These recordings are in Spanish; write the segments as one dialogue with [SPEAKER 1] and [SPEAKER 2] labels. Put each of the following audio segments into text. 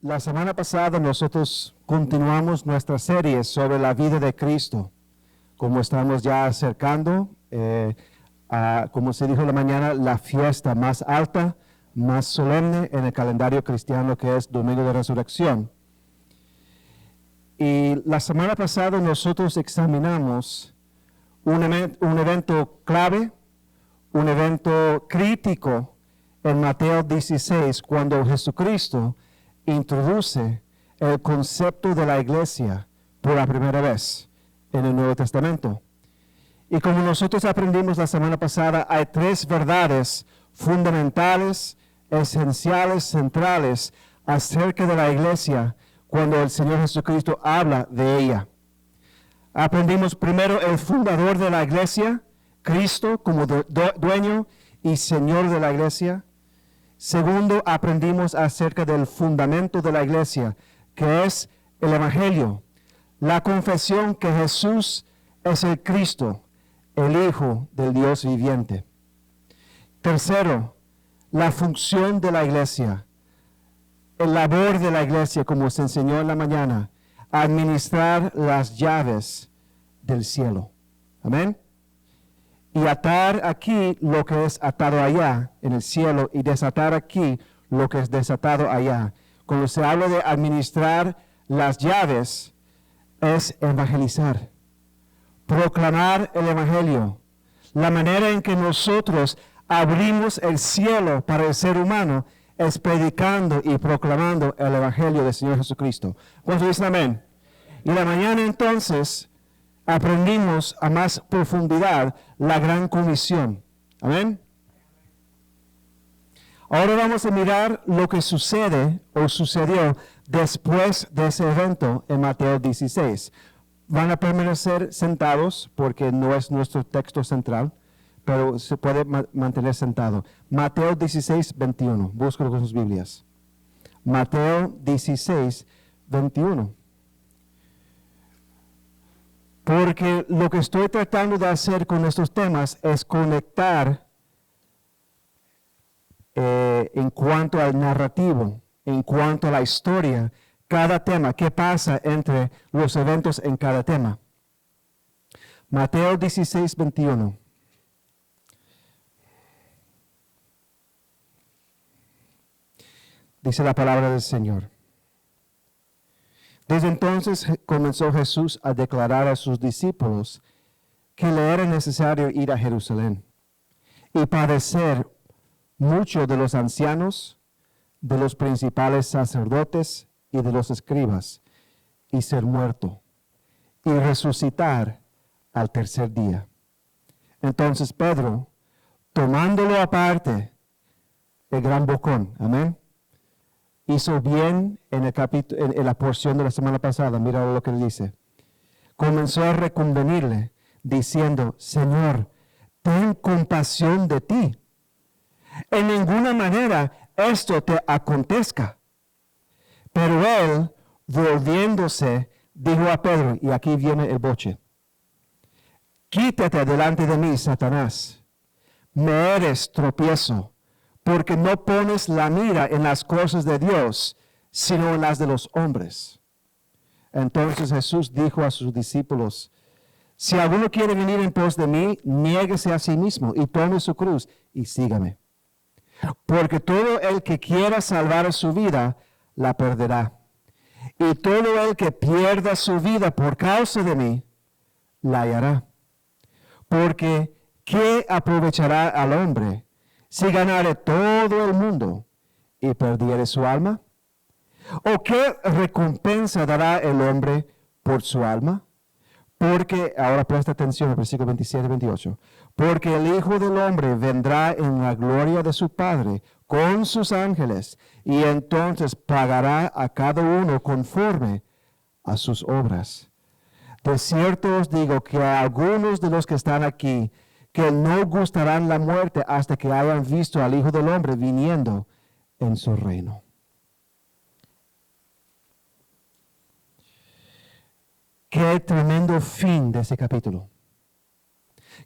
[SPEAKER 1] La semana pasada nosotros continuamos nuestra serie sobre la vida de Cristo, como estamos ya acercando, como se dijo en la mañana, la fiesta más alta, más solemne en el calendario cristiano, que es Domingo de Resurrección. Y la semana pasada nosotros examinamos un evento clave, un evento crítico en Mateo 16, cuando Jesucristo introduce el concepto de la iglesia por la primera vez en el Nuevo Testamento. Y como nosotros aprendimos la semana pasada, hay tres verdades fundamentales, esenciales, centrales acerca de la iglesia cuando el Señor Jesucristo habla de ella. Aprendimos primero el fundador de la iglesia, Cristo como dueño y Señor de la iglesia. Segundo, aprendimos acerca del fundamento de la iglesia, que es el Evangelio, la confesión que Jesús es el Cristo, el Hijo del Dios viviente. Tercero, la función de la iglesia, el labor de la iglesia, como se enseñó en la mañana, administrar las llaves del cielo. Amén. Y atar aquí lo que es atado allá en el cielo y desatar aquí lo que es desatado allá. Cuando se habla de administrar las llaves, es evangelizar, proclamar el evangelio. La manera en que nosotros abrimos el cielo para el ser humano es predicando y proclamando el evangelio del Señor Jesucristo. ¿Cuántos dicen amén? Y la mañana entonces aprendimos a más profundidad la gran comisión. Amén. Ahora vamos a mirar lo que sucede o sucedió después de ese evento en Mateo 16. Van a permanecer sentados porque no es nuestro texto central, pero se puede mantener sentado. Mateo 16, 21. Búscalo con sus Biblias. Mateo 16, 21. Porque lo que estoy tratando de hacer con estos temas es conectar en cuanto al narrativo, en cuanto a la historia, cada tema, qué pasa entre los eventos en cada tema. Mateo 16, 21. Dice la palabra del Señor. Desde entonces comenzó Jesús a declarar a sus discípulos que le era necesario ir a Jerusalén y padecer mucho de los ancianos, de los principales sacerdotes y de los escribas, y ser muerto, y resucitar al tercer día. Entonces Pedro, tomándolo aparte, el gran bocón, amén, hizo bien en la porción de la semana pasada. Mira lo que él dice. Comenzó a reconvenirle, diciendo: Señor, ten compasión de ti. En ninguna manera esto te acontezca. Pero él, volviéndose, dijo a Pedro, y aquí viene el boche: Quítate delante de mí, Satanás. Me eres tropiezo, porque no pones la mira en las cosas de Dios, sino en las de los hombres. Entonces Jesús dijo a sus discípulos: Si alguno quiere venir en pos de mí, niéguese a sí mismo y tome su cruz y sígame. Porque todo el que quiera salvar su vida, la perderá. Y todo el que pierda su vida por causa de mí, la hallará. Porque ¿qué aprovechará al hombre si ganare todo el mundo y perdiere su alma? ¿O qué recompensa dará el hombre por su alma? Porque, ahora presta atención al versículo 27 y 28, porque el Hijo del Hombre vendrá en la gloria de su Padre con sus ángeles, y entonces pagará a cada uno conforme a sus obras. De cierto os digo que a algunos de los que están aquí, que no gustarán la muerte hasta que hayan visto al Hijo del Hombre viniendo en su reino. Qué tremendo fin de ese capítulo.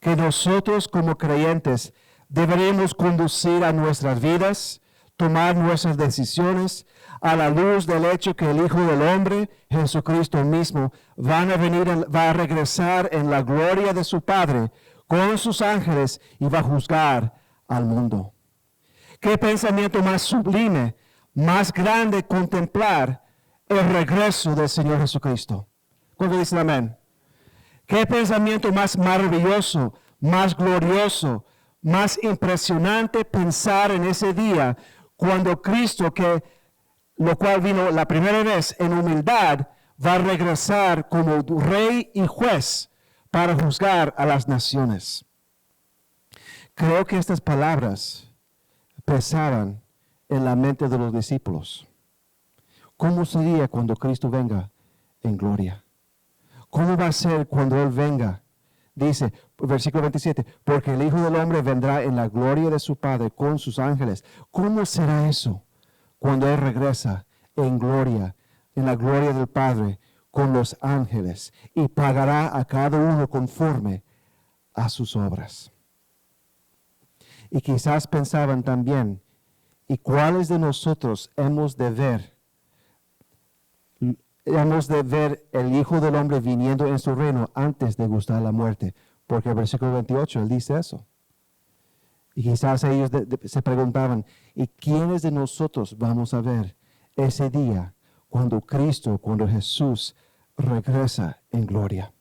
[SPEAKER 1] Que nosotros como creyentes deberíamos conducir a nuestras vidas tomar nuestras decisiones a la luz del hecho que el Hijo del Hombre, Jesucristo mismo, va a regresar en la gloria de su Padre con sus ángeles y va a juzgar al mundo. ¿Qué pensamiento más sublime, más grande contemplar el regreso del Señor Jesucristo? ¿Cuándo dicen amén? ¿Qué pensamiento más maravilloso, más glorioso, más impresionante pensar en ese día cuando Cristo, lo cual vino la primera vez en humildad, va a regresar como rey y juez para juzgar a las naciones? Creo que estas palabras pesaban en la mente de los discípulos. ¿Cómo sería cuando Cristo venga en gloria? ¿Cómo va a ser cuando Él venga? Dice, versículo 27, porque el Hijo del Hombre vendrá en la gloria de su Padre con sus ángeles. ¿Cómo será eso cuando Él regresa en gloria, en la gloria del Padre con los ángeles y pagará a cada uno conforme a sus obras? Y quizás pensaban también, ¿y cuáles de nosotros hemos de ver el Hijo del Hombre viniendo en su reino antes de gustar la muerte? Porque el versículo 28, Él dice eso. Y quizás ellos se preguntaban, ¿y quiénes de nosotros vamos a ver ese día cuando Jesús regresa en gloria?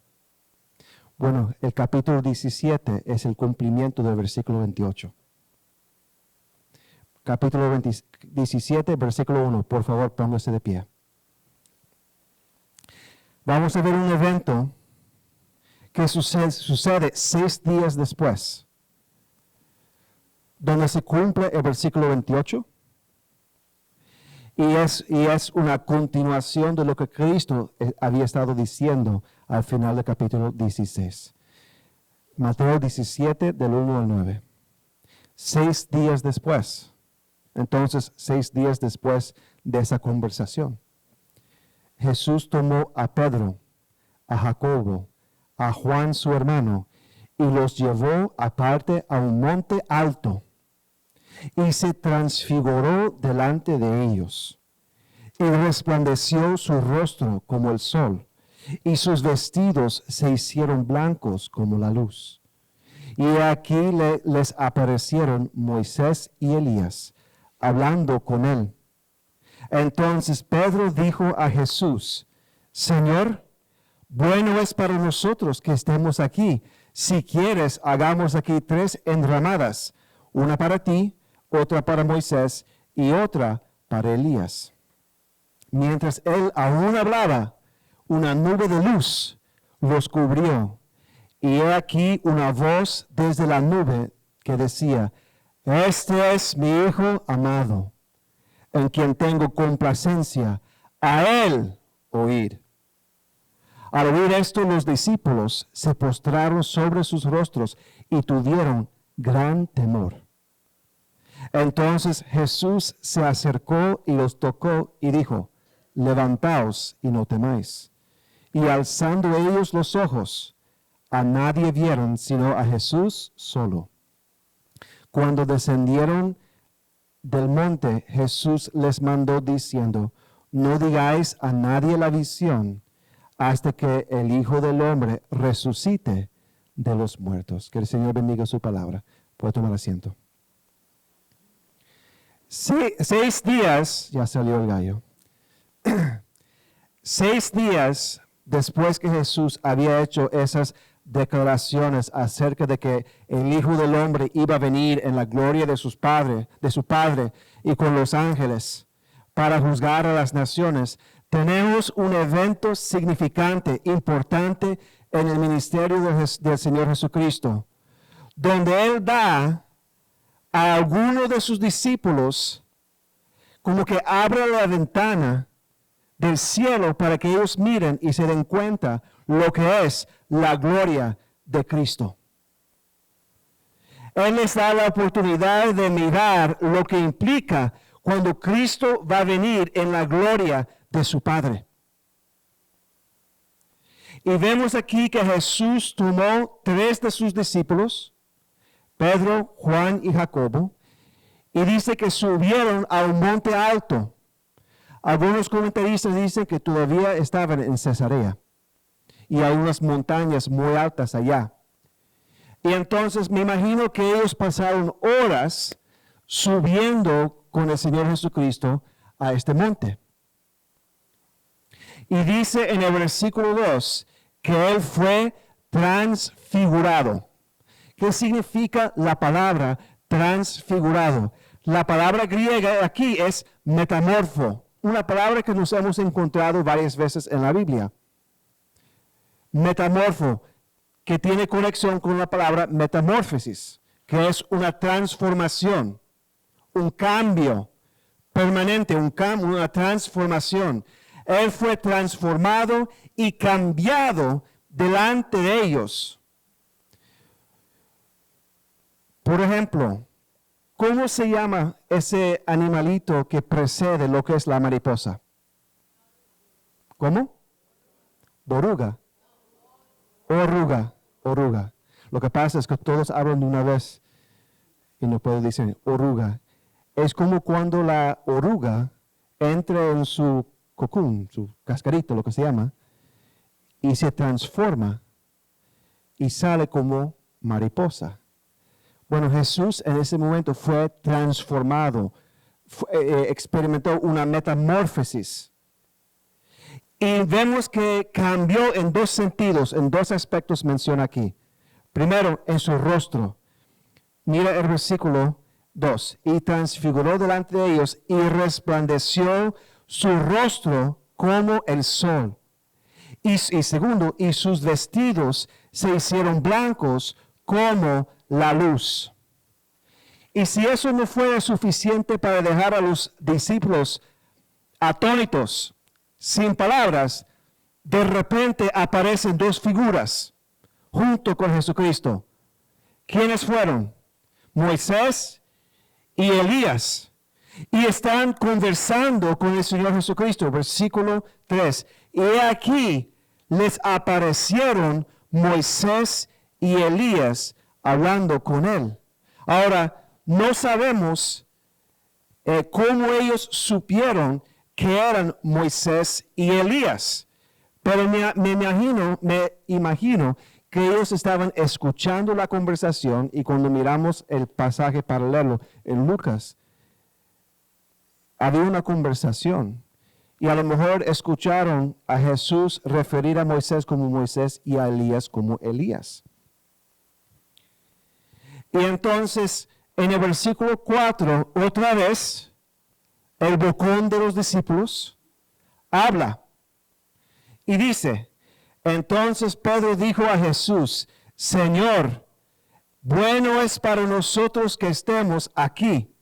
[SPEAKER 1] Bueno, el capítulo 17 es el cumplimiento del versículo 28. Capítulo 17, versículo 1. Por favor, póngase de pie. Vamos a ver un evento que sucede 6 días después, donde se cumple el versículo 28. Y es una continuación de lo que Cristo había estado diciendo al final del capítulo 16. Mateo 17, del 1 al 9. 6 días después. Entonces, 6 días después de esa conversación, Jesús tomó a Pedro, a Jacobo, a Juan su hermano, y los llevó aparte a un monte alto, y se transfiguró delante de ellos, y resplandeció su rostro como el sol, y sus vestidos se hicieron blancos como la luz. Y aquí les aparecieron Moisés y Elías, hablando con él. Entonces Pedro dijo a Jesús, Señor, bueno es para nosotros que estemos aquí. Si quieres, hagamos aquí 3 enramadas, una para ti, otra para Moisés y otra para Elías. Mientras él aún hablaba, una nube de luz los cubrió. Y he aquí una voz desde la nube que decía, este es mi Hijo amado, en quien tengo complacencia, a Él oír. Al oír esto, los discípulos se postraron sobre sus rostros y tuvieron gran temor. Entonces Jesús se acercó y los tocó y dijo, levantaos y no temáis. Y alzando ellos los ojos, a nadie vieron sino a Jesús solo. Cuando descendieron del monte, Jesús les mandó diciendo, no digáis a nadie la visión hasta que el Hijo del Hombre resucite de los muertos. Que el Señor bendiga su palabra. Puede tomar asiento. 6 días, ya salió el gallo. 6 días después que Jesús había hecho esas declaraciones acerca de que el Hijo del Hombre iba a venir en la gloria de su Padre y con los ángeles para juzgar a las naciones, tenemos un evento significante, importante en el ministerio del Señor Jesucristo, donde Él da a alguno de sus discípulos como que abre la ventana del cielo para que ellos miren y se den cuenta lo que es la gloria de Cristo. Él les da la oportunidad de mirar lo que implica cuando Cristo va a venir en la gloria de su Padre. Y vemos aquí que Jesús tomó 3 de sus discípulos, Pedro, Juan y Jacobo, Y dice que subieron a un monte alto. Algunos comentaristas dicen que todavía estaban en Cesarea. Y hay unas montañas muy altas allá. Y entonces me imagino que ellos pasaron horas subiendo con el Señor Jesucristo a este monte. Y dice en el versículo 2 que Él fue transfigurado. ¿Qué significa la palabra transfigurado? La palabra griega aquí es metamorfo, una palabra que nos hemos encontrado varias veces en la Biblia. Metamorfo, que tiene conexión con la palabra metamorfosis, que es una transformación, un cambio permanente, una transformación. Él fue transformado y cambiado delante de ellos. Por ejemplo, ¿cómo se llama ese animalito que precede lo que es la mariposa? ¿Cómo? Oruga. Oruga. Lo que pasa es que todos hablan de una vez y no puedo decir oruga. Es como cuando la oruga entra en su cocoon, su cascarito, lo que se llama, y se transforma y sale como mariposa. Bueno, Jesús en ese momento fue transformado, experimentó una metamorfosis. Y vemos que cambió en dos sentidos, en dos aspectos menciona aquí. Primero, en su rostro. Mira el versículo 2. Y transfiguró delante de ellos y resplandeció su rostro como el sol. Y segundo, y sus vestidos se hicieron blancos como la luz. Y si eso no fuera suficiente para dejar a los discípulos atónitos, sin palabras, de repente aparecen dos figuras junto con Jesucristo. ¿Quiénes fueron? Moisés y Elías. Y están conversando con el Señor Jesucristo. Versículo 3. Y aquí les aparecieron Moisés y Elías hablando con él. Ahora, no sabemos cómo ellos supieron que eran Moisés y Elías. Pero me imagino que ellos estaban escuchando la conversación y cuando miramos el pasaje paralelo en Lucas, había una conversación y a lo mejor escucharon a Jesús referir a Moisés como Moisés y a Elías como Elías. Y entonces en el versículo 4, otra vez, el bocón de los discípulos habla y dice, entonces Pedro dijo a Jesús, Señor, bueno es para nosotros que estemos aquí.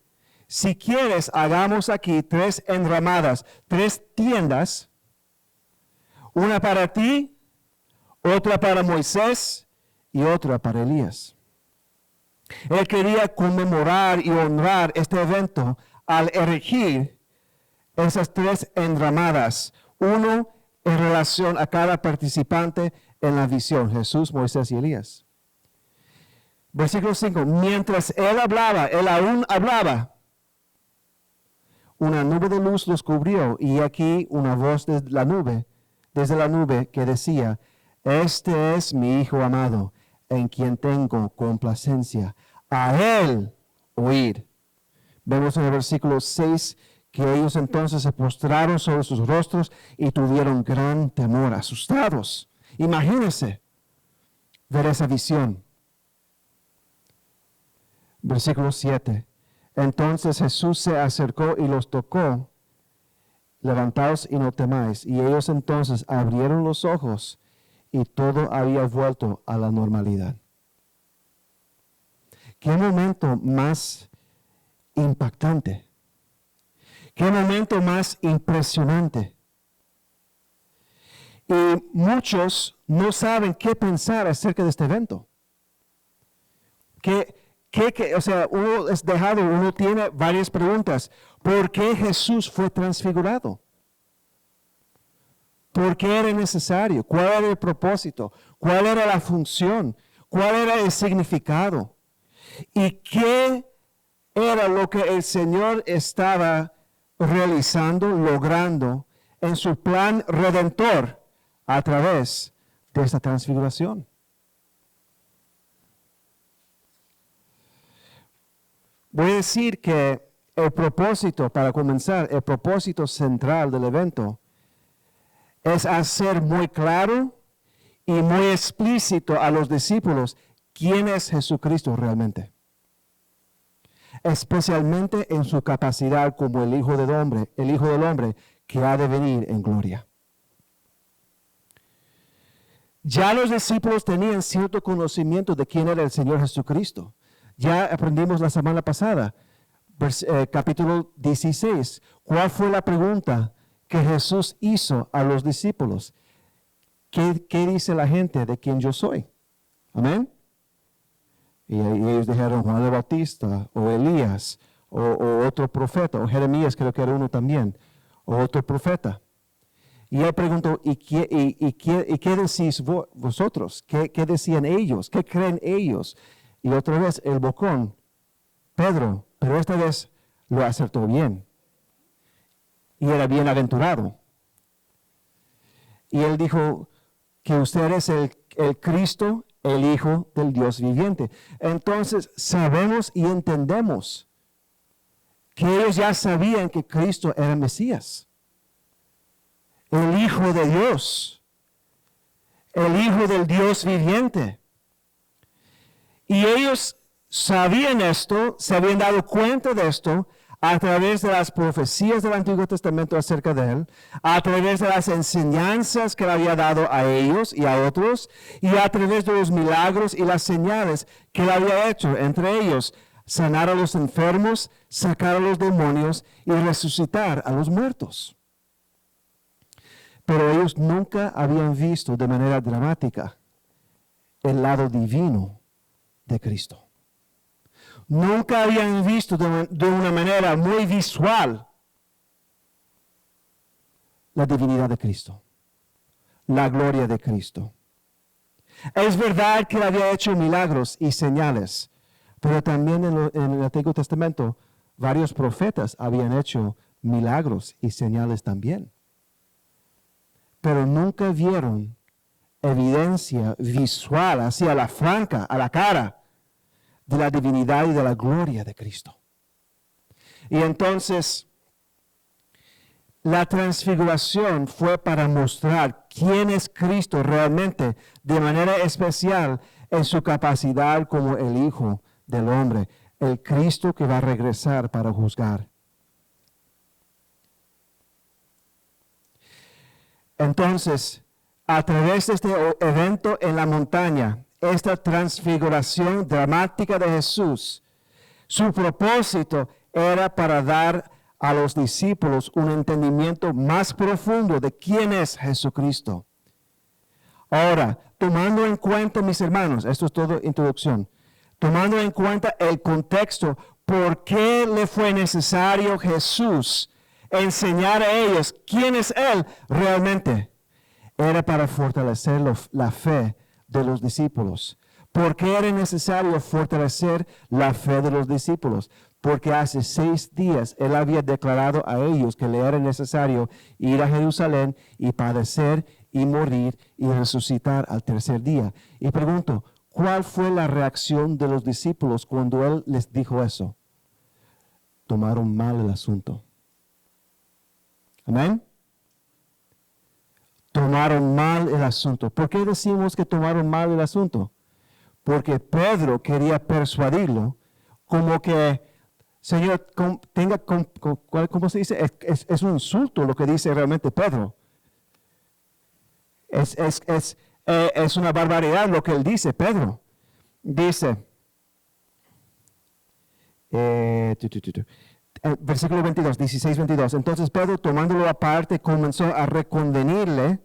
[SPEAKER 1] Si quieres, hagamos aquí 3 enramadas, 3 tiendas, una para ti, otra para Moisés y otra para Elías. Él quería conmemorar y honrar este evento al erigir esas 3 enramadas, uno en relación a cada participante en la visión, Jesús, Moisés y Elías. Versículo 5, mientras él aún hablaba, una nube de luz los cubrió y aquí una voz desde la nube que decía, este es mi Hijo amado, en quien tengo complacencia, a él oír. Vemos en el versículo 6 que ellos entonces se postraron sobre sus rostros y tuvieron gran temor, asustados. Imagínense ver esa visión. Versículo 7. Entonces Jesús se acercó y los tocó. Levantaos y no temáis. Y ellos entonces abrieron los ojos y todo había vuelto a la normalidad. Qué momento más impactante. Qué momento más impresionante. Y muchos no saben qué pensar acerca de este evento. Uno tiene varias preguntas. ¿Por qué Jesús fue transfigurado? ¿Por qué era necesario? ¿Cuál era el propósito? ¿Cuál era la función? ¿Cuál era el significado? ¿Y qué era lo que el Señor estaba realizando, logrando en su plan redentor a través de esta transfiguración. Voy a decir que el propósito, para comenzar, el propósito central del evento es hacer muy claro y muy explícito a los discípulos quién es Jesucristo realmente. Especialmente en su capacidad como el Hijo del Hombre que ha de venir en gloria. Ya los discípulos tenían cierto conocimiento de quién era el Señor Jesucristo. Ya aprendimos la semana pasada, capítulo 16. ¿Cuál fue la pregunta que Jesús hizo a los discípulos? ¿Qué dice la gente de quién yo soy? Amén. Y ellos dijeron Juan el Bautista, o Elías, o otro profeta, o Jeremías creo que era uno también, o otro profeta. Y él preguntó, ¿y qué decís vosotros? ¿Qué decían ellos? ¿Qué creen ellos? Y otra vez el bocón, Pedro, pero esta vez lo acertó bien. Y era bienaventurado. Y él dijo que usted es el Cristo, el Hijo del Dios viviente. Entonces sabemos y entendemos que ellos ya sabían que Cristo era el Mesías, el Hijo de Dios, el Hijo del Dios viviente. Y ellos sabían esto, se habían dado cuenta de esto a través de las profecías del Antiguo Testamento acerca de él, a través de las enseñanzas que él había dado a ellos y a otros, y a través de los milagros y las señales que él había hecho, entre ellos sanar a los enfermos, sacar a los demonios y resucitar a los muertos. Pero ellos nunca habían visto de manera dramática el lado divino de Cristo. Nunca habían visto de una manera muy visual la divinidad de Cristo, la gloria de Cristo. Es verdad que él había hecho milagros y señales, pero también en el Antiguo Testamento varios profetas habían hecho milagros y señales también. Pero nunca vieron evidencia visual, así a la franca, a la cara, de la divinidad y de la gloria de Cristo. Y entonces, la transfiguración fue para mostrar quién es Cristo realmente, de manera especial en su capacidad como el Hijo del Hombre, el Cristo que va a regresar para juzgar. Entonces, a través de este evento en la montaña, esta transfiguración dramática de Jesús, su propósito era para dar a los discípulos un entendimiento más profundo de quién es Jesucristo. Ahora, tomando en cuenta, mis hermanos, esto es todo introducción, tomando en cuenta el contexto, ¿por qué le fue necesario Jesús enseñar a ellos quién es Él realmente? Era para fortalecer la fe de los discípulos. ¿Por qué era necesario fortalecer la fe de los discípulos? Porque hace 6 días Él había declarado a ellos que le era necesario ir a Jerusalén y padecer y morir y resucitar al tercer día. Y pregunto, ¿cuál fue la reacción de los discípulos cuando Él les dijo eso? Tomaron mal el asunto. ¿Amén? Tomaron mal el asunto. ¿Por qué decimos que tomaron mal el asunto? Porque Pedro quería persuadirlo como que, Señor, ¿cómo se dice? Es un insulto lo que dice realmente Pedro. Es una barbaridad lo que él dice, Pedro. Dice, versículo 22, 16, 22. Entonces Pedro, tomándolo aparte, comenzó a reconvenirle.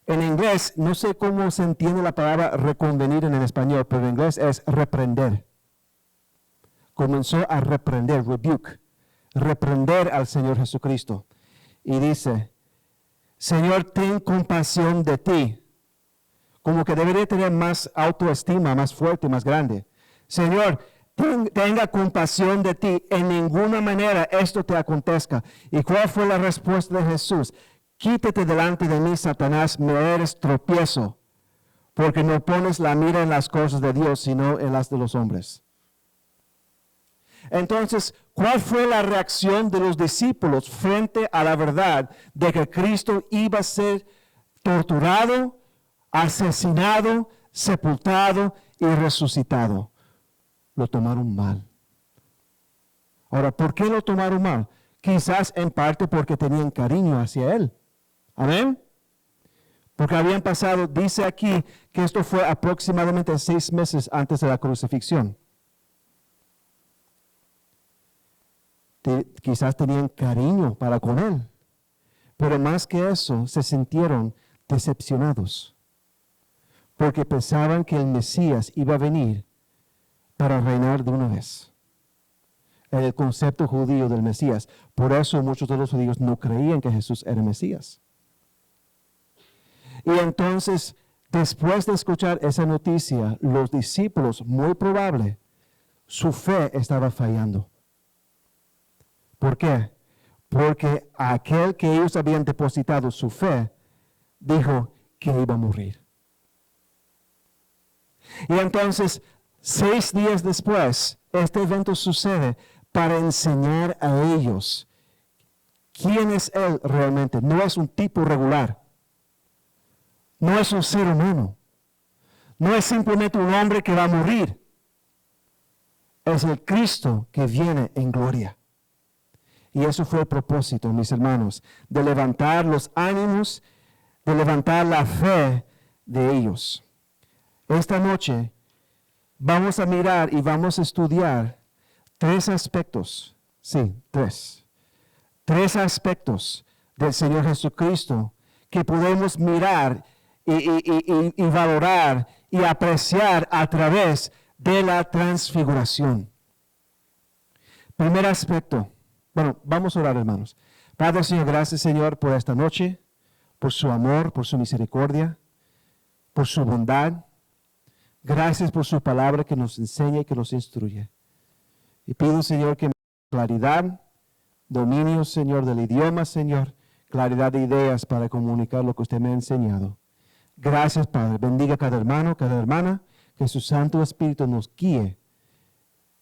[SPEAKER 1] En inglés, no sé cómo se entiende la palabra reconvenir en el español, pero en inglés es reprender. Comenzó a reprender, reprender al Señor Jesucristo. Y dice, Señor, ten compasión de ti. Como que debería tener más autoestima, más fuerte, más grande. Señor, tenga compasión de ti, en ninguna manera esto te acontezca. ¿Y cuál fue la respuesta de Jesús? Quítate delante de mí, Satanás, me eres tropiezo, porque no pones la mira en las cosas de Dios, sino en las de los hombres. Entonces, ¿cuál fue la reacción de los discípulos frente a la verdad de que Cristo iba a ser torturado, asesinado, sepultado y resucitado? Lo tomaron mal. Ahora, ¿por qué lo tomaron mal? Quizás en parte porque tenían cariño hacia Él. Amén. Porque habían pasado, dice aquí, que esto fue aproximadamente 6 meses antes de la crucifixión. Quizás tenían cariño para con Él. Pero más que eso, se sintieron decepcionados. Porque pensaban que el Mesías iba a venir para reinar de una vez. El concepto judío del Mesías. Por eso muchos de los judíos no creían que Jesús era el Mesías. Y entonces, después de escuchar esa noticia, los discípulos, muy probable, su fe estaba fallando. ¿Por qué? Porque aquel que ellos habían depositado su fe, dijo que iba a morir. Y entonces, 6 días después, este evento sucede para enseñar a ellos quién es Él realmente. No es un tipo regular. No es un ser humano. No es simplemente un hombre que va a morir. Es el Cristo que viene en gloria. Y eso fue el propósito, mis hermanos, de levantar los ánimos, de levantar la fe de ellos. Esta noche vamos a mirar y vamos a estudiar 3 aspectos, sí, 3. 3 aspectos del Señor Jesucristo que podemos mirar y valorar y apreciar a través de la transfiguración. Primer aspecto. Bueno, vamos a orar, hermanos. Padre, Señor, gracias, Señor, por esta noche, por su amor, por su misericordia, por su bondad. Gracias por su palabra que nos enseña y que nos instruye. Y pido, Señor, que me dé claridad, dominio, Señor, del idioma, Señor, claridad de ideas para comunicar lo que usted me ha enseñado. Gracias, Padre. Bendiga a cada hermano, cada hermana, que su Santo Espíritu nos guíe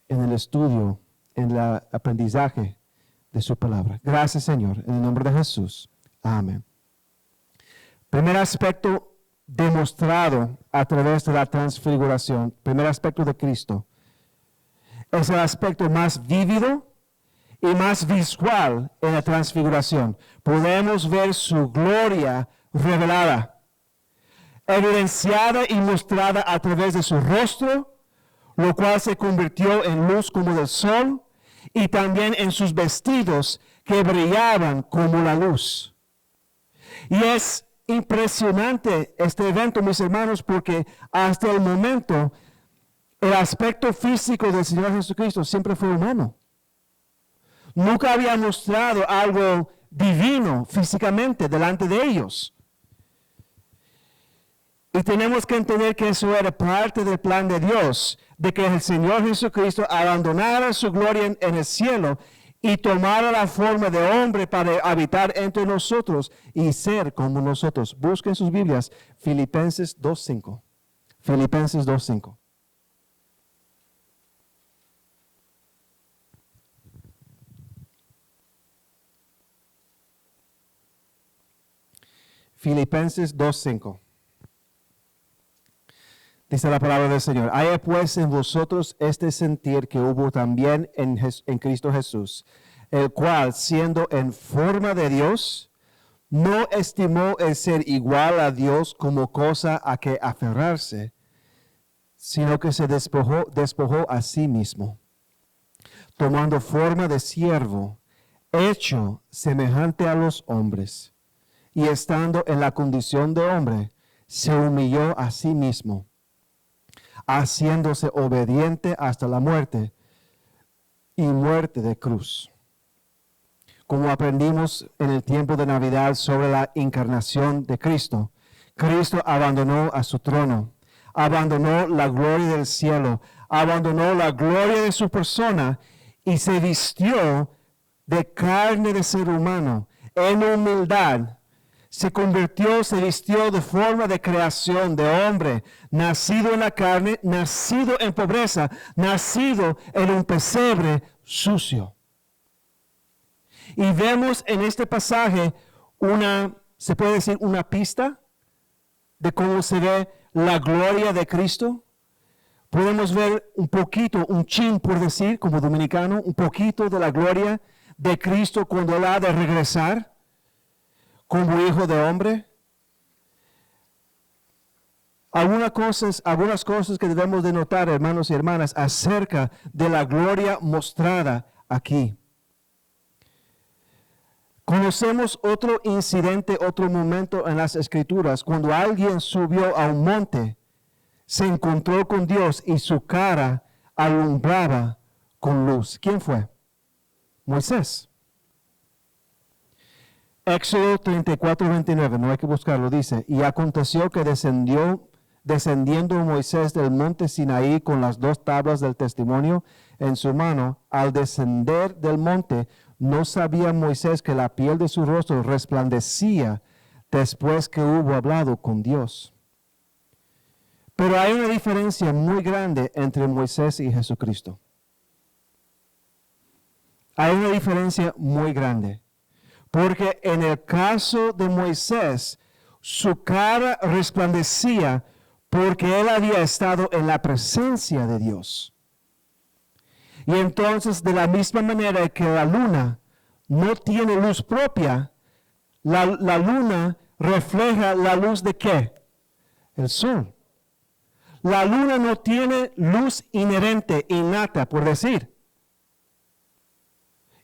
[SPEAKER 1] en el estudio, en el aprendizaje de su palabra. Gracias, Señor, en el nombre de Jesús. Amén. Primer aspecto demostrado a través de la transfiguración, primer aspecto de Cristo, es el aspecto más vívido y más visual en la transfiguración. Podemos ver su gloria revelada, evidenciada y mostrada a través de su rostro, lo cual se convirtió en luz como del sol, y también en sus vestidos que brillaban como la luz. Y es impresionante este evento, mis hermanos, porque hasta el momento el aspecto físico del Señor Jesucristo siempre fue humano. Nunca había mostrado algo divino físicamente delante de ellos. Y tenemos que entender que eso era parte del plan de Dios, de que el Señor Jesucristo abandonara su gloria en el cielo y tomara la forma de hombre para habitar entre nosotros y ser como nosotros. Busquen sus Biblias, Filipenses 2:5. Filipenses 2:5. Filipenses 2:5. Dice la palabra del Señor: haya pues en vosotros este sentir que hubo también en Cristo Jesús, el cual, siendo en forma de Dios, no estimó el ser igual a Dios como cosa a que aferrarse, sino que se despojó a sí mismo, tomando forma de siervo, hecho semejante a los hombres, y estando en la condición de hombre, se humilló a sí mismo, haciéndose obediente hasta la muerte y muerte de cruz. Como aprendimos en el tiempo de Navidad sobre la encarnación de Cristo, Cristo abandonó a su trono, abandonó la gloria del cielo, abandonó la gloria de su persona y se vistió de carne de ser humano en humildad. Se vistió de forma de creación de hombre, nacido en la carne, nacido en pobreza, nacido en un pesebre sucio. Y vemos en este pasaje se puede decir una pista de cómo se ve la gloria de Cristo. Podemos ver un poquito, un chin por decir, como dominicano, un poquito de la gloria de Cristo cuando Él ha de regresar como hijo de hombre. Algunas cosas que debemos de notar, hermanos y hermanas, acerca de la gloria mostrada aquí. Conocemos otro incidente, otro momento en las Escrituras, cuando alguien subió a un monte, se encontró con Dios y su cara alumbraba con luz. ¿Quién fue? Moisés. Éxodo 34:29, no hay que buscarlo, dice, y aconteció que descendiendo Moisés del monte Sinaí con las 2 tablas del testimonio en su mano, al descender del monte, no sabía Moisés que la piel de su rostro resplandecía después que hubo hablado con Dios. Pero hay una diferencia muy grande entre Moisés y Jesucristo. Hay una diferencia muy grande. Porque en el caso de Moisés, su cara resplandecía porque él había estado en la presencia de Dios. Y entonces, de la misma manera que la luna no tiene luz propia, la luna refleja la luz de ¿qué? El sol. La luna no tiene luz inherente, innata, por decir.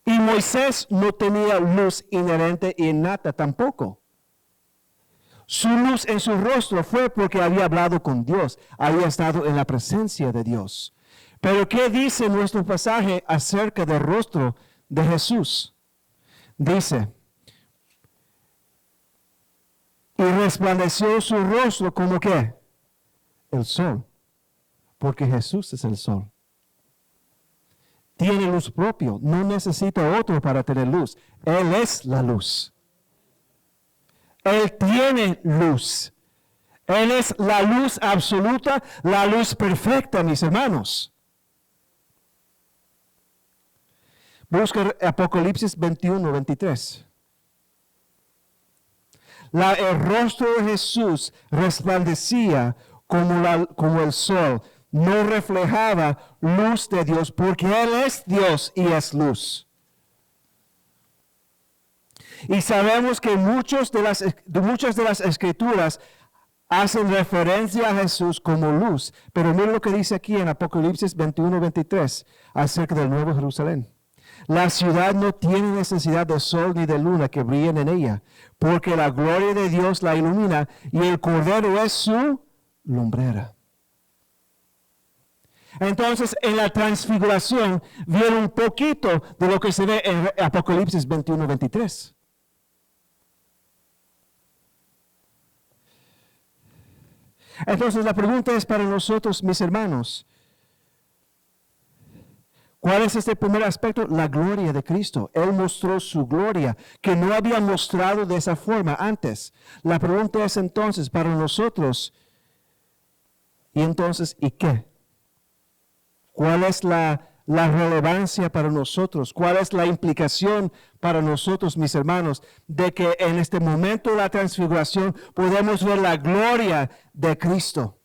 [SPEAKER 1] Y Moisés no tenía luz inherente e innata tampoco. Su luz en su rostro fue porque había hablado con Dios, había estado en la presencia de Dios. Pero ¿qué dice nuestro pasaje acerca del rostro de Jesús? Dice, y resplandeció su rostro como ¿qué? El sol, porque Jesús es el sol. Tiene luz propio, no necesita otro para tener luz. Él es la luz. Él tiene luz. Él es la luz absoluta, la luz perfecta, mis hermanos. Busca Apocalipsis 21:23. El rostro de Jesús resplandecía como el sol. No reflejaba luz de Dios porque Él es Dios y es luz. Y sabemos que muchas de las escrituras hacen referencia a Jesús como luz. Pero mira lo que dice aquí en Apocalipsis 21:23 acerca del Nuevo Jerusalén. La ciudad no tiene necesidad de sol ni de luna que brillen en ella, porque la gloria de Dios la ilumina y el Cordero es su lumbrera. Entonces, en la transfiguración viene un poquito de lo que se ve en Apocalipsis 21:23. Entonces, la pregunta es para nosotros, mis hermanos, ¿cuál es este primer aspecto? La gloria de Cristo. Él mostró su gloria, que no había mostrado de esa forma antes. La pregunta es entonces para nosotros, ¿y entonces y qué? ¿Cuál es la relevancia para nosotros? ¿Cuál es la implicación para nosotros, mis hermanos, de que en este momento de la transfiguración podemos ver la gloria de Cristo?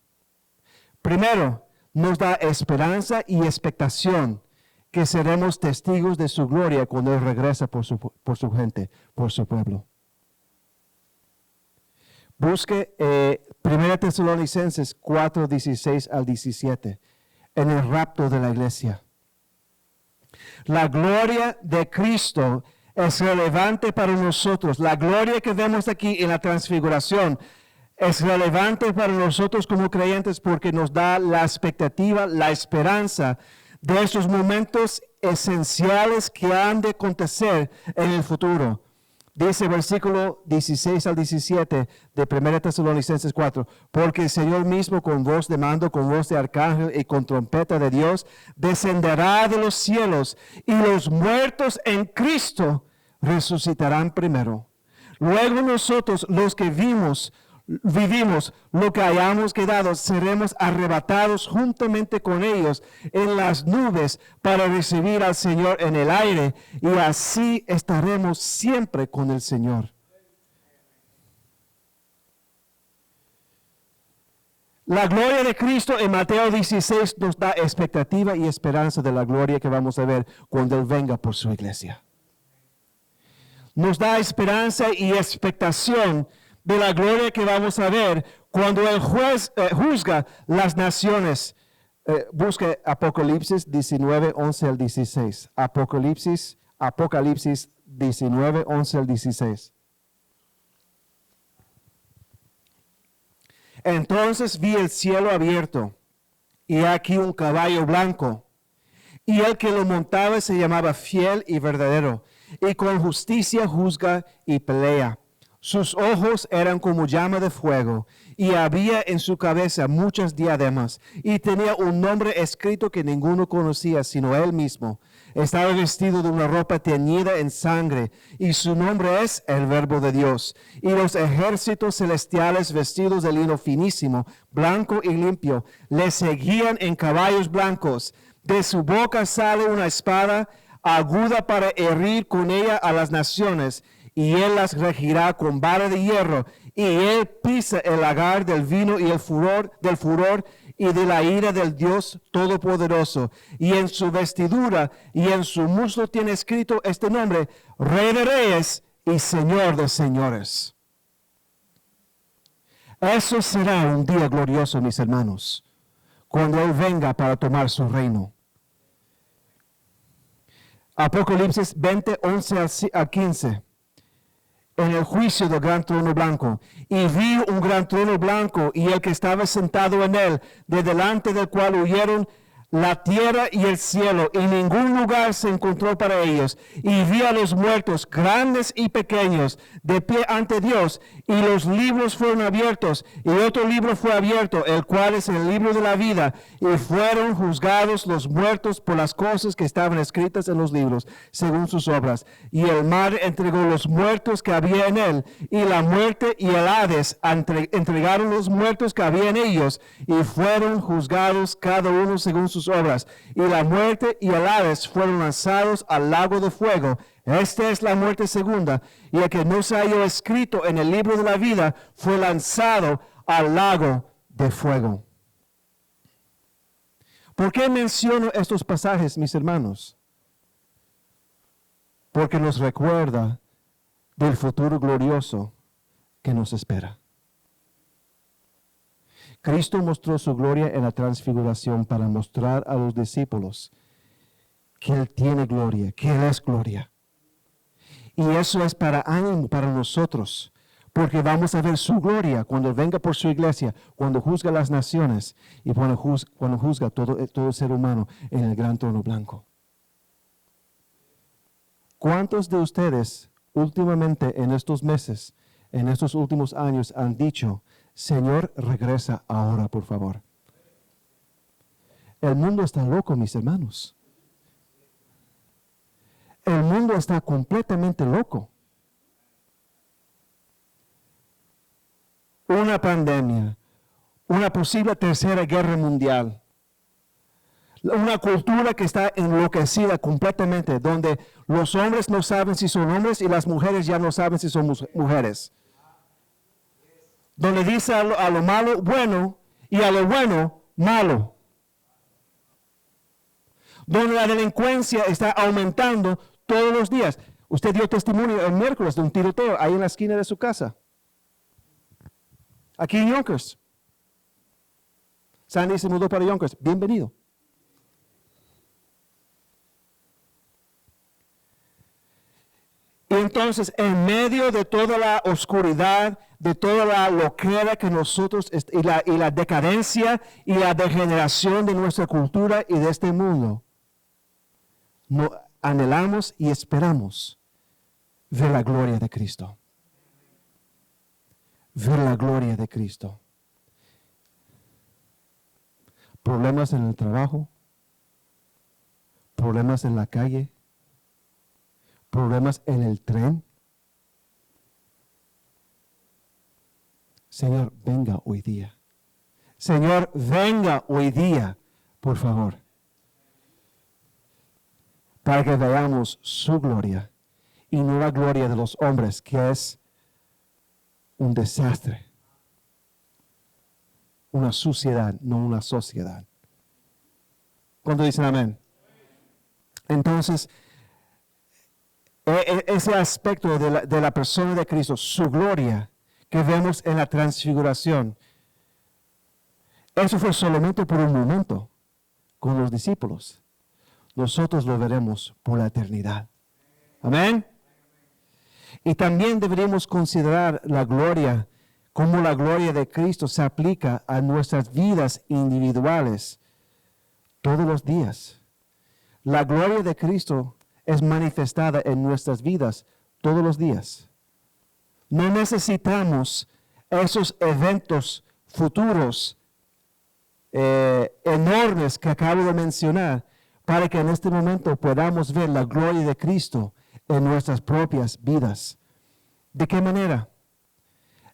[SPEAKER 1] Primero, nos da esperanza y expectación que seremos testigos de su gloria cuando Él regresa por su gente, por su pueblo. Busque 1 Tesalonicenses 4:16-17. En el rapto de la iglesia. La gloria de Cristo es relevante para nosotros. La gloria que vemos aquí en la transfiguración es relevante para nosotros como creyentes porque nos da la expectativa, la esperanza de esos momentos esenciales que han de acontecer en el futuro. Dice versículo 16 al 17 de 1 Tesalonicenses 4, porque el Señor mismo con voz de mando, con voz de arcángel y con trompeta de Dios, descenderá de los cielos y los muertos en Cristo resucitarán primero. Luego nosotros, los que vivimos, lo que hayamos quedado, seremos arrebatados juntamente con ellos en las nubes para recibir al Señor en el aire, y así estaremos siempre con el Señor. La gloria de Cristo en Mateo 16 nos da expectativa y esperanza de la gloria que vamos a ver cuando Él venga por su iglesia. Nos da esperanza y expectación de la gloria que vamos a ver cuando el juez juzga las naciones. Busque Apocalipsis 19, 11 al 16. Apocalipsis 19, 11 al 16. Entonces vi el cielo abierto, y aquí un caballo blanco, y el que lo montaba se llamaba Fiel y Verdadero, y con justicia juzga y pelea. Sus ojos eran como llama de fuego, y había en su cabeza muchas diademas, y tenía un nombre escrito que ninguno conocía sino él mismo. Estaba vestido de una ropa teñida en sangre, y su nombre es el Verbo de Dios. Y los ejércitos celestiales vestidos de lino finísimo, blanco y limpio, le seguían en caballos blancos. De su boca sale una espada aguda para herir con ella a las naciones, y él las regirá con vara de hierro, y él pisa el lagar del vino y el furor y de la ira del Dios Todopoderoso. Y en su vestidura y en su muslo tiene escrito este nombre: Rey de Reyes y Señor de Señores. Eso será un día glorioso, mis hermanos, cuando Él venga para tomar su reino. Apocalipsis 20, 11 a 15. En el juicio del gran trono blanco, y vi un gran trono blanco, y el que estaba sentado en él, de delante del cual huyeron la tierra y el cielo, y ningún lugar se encontró para ellos. Y vi a los muertos, grandes y pequeños, de pie ante Dios, y los libros fueron abiertos, y otro libro fue abierto, el cual es el libro de la vida, y fueron juzgados los muertos por las cosas que estaban escritas en los libros, según sus obras. Y el mar entregó los muertos que había en él, y la muerte y el Hades entregaron los muertos que había en ellos, y fueron juzgados cada uno según sus obras. Y la muerte y el Hades fueron lanzados al lago de fuego. Esta es la muerte segunda, y el que no se halló escrito en el libro de la vida fue lanzado al lago de fuego. ¿Por qué menciono estos pasajes, mis hermanos? Porque nos recuerda del futuro glorioso que nos espera. Cristo mostró su gloria en la transfiguración para mostrar a los discípulos que Él tiene gloria, que Él es gloria. Y eso es para ánimo para nosotros, porque vamos a ver su gloria cuando venga por su iglesia, cuando juzga las naciones y cuando juzga todo ser humano en el gran trono blanco. ¿Cuántos de ustedes últimamente en estos meses, en estos últimos años han dicho: Señor, regresa ahora, por favor? El mundo está loco, mis hermanos. El mundo está completamente loco. Una pandemia, una posible tercera guerra mundial, una cultura que está enloquecida completamente, donde los hombres no saben si son hombres y las mujeres ya no saben si son mujeres. Donde dice a lo malo bueno y a lo bueno malo. Donde la delincuencia está aumentando todos los días. Usted dio testimonio el miércoles de un tiroteo ahí en la esquina de su casa. Aquí en Yonkers. Sandy se mudó para Yonkers. Bienvenido. Y entonces, en medio de toda la oscuridad, de toda la loquera que nosotros, y la decadencia y la degeneración de nuestra cultura y de este mundo, anhelamos y esperamos ver la gloria de Cristo. Ver la gloria de Cristo. Problemas en el trabajo, problemas en la calle, problemas en el tren. Señor, venga hoy día. Señor, venga hoy día, por favor, para que veamos su gloria y no la gloria de los hombres, que es un desastre. Una suciedad, no una sociedad. ¿Cuánto dicen amén? Entonces, ese aspecto de la persona de Cristo, su gloria, que vemos en la transfiguración, eso fue solamente por un momento con los discípulos. Nosotros lo veremos por la eternidad. Amén. Y también deberíamos considerar la gloria, cómo la gloria de Cristo se aplica a nuestras vidas individuales todos los días. La gloria de Cristo es manifestada en nuestras vidas todos los días. No necesitamos esos eventos futuros enormes que acabo de mencionar para que en este momento podamos ver la gloria de Cristo en nuestras propias vidas. ¿De qué manera?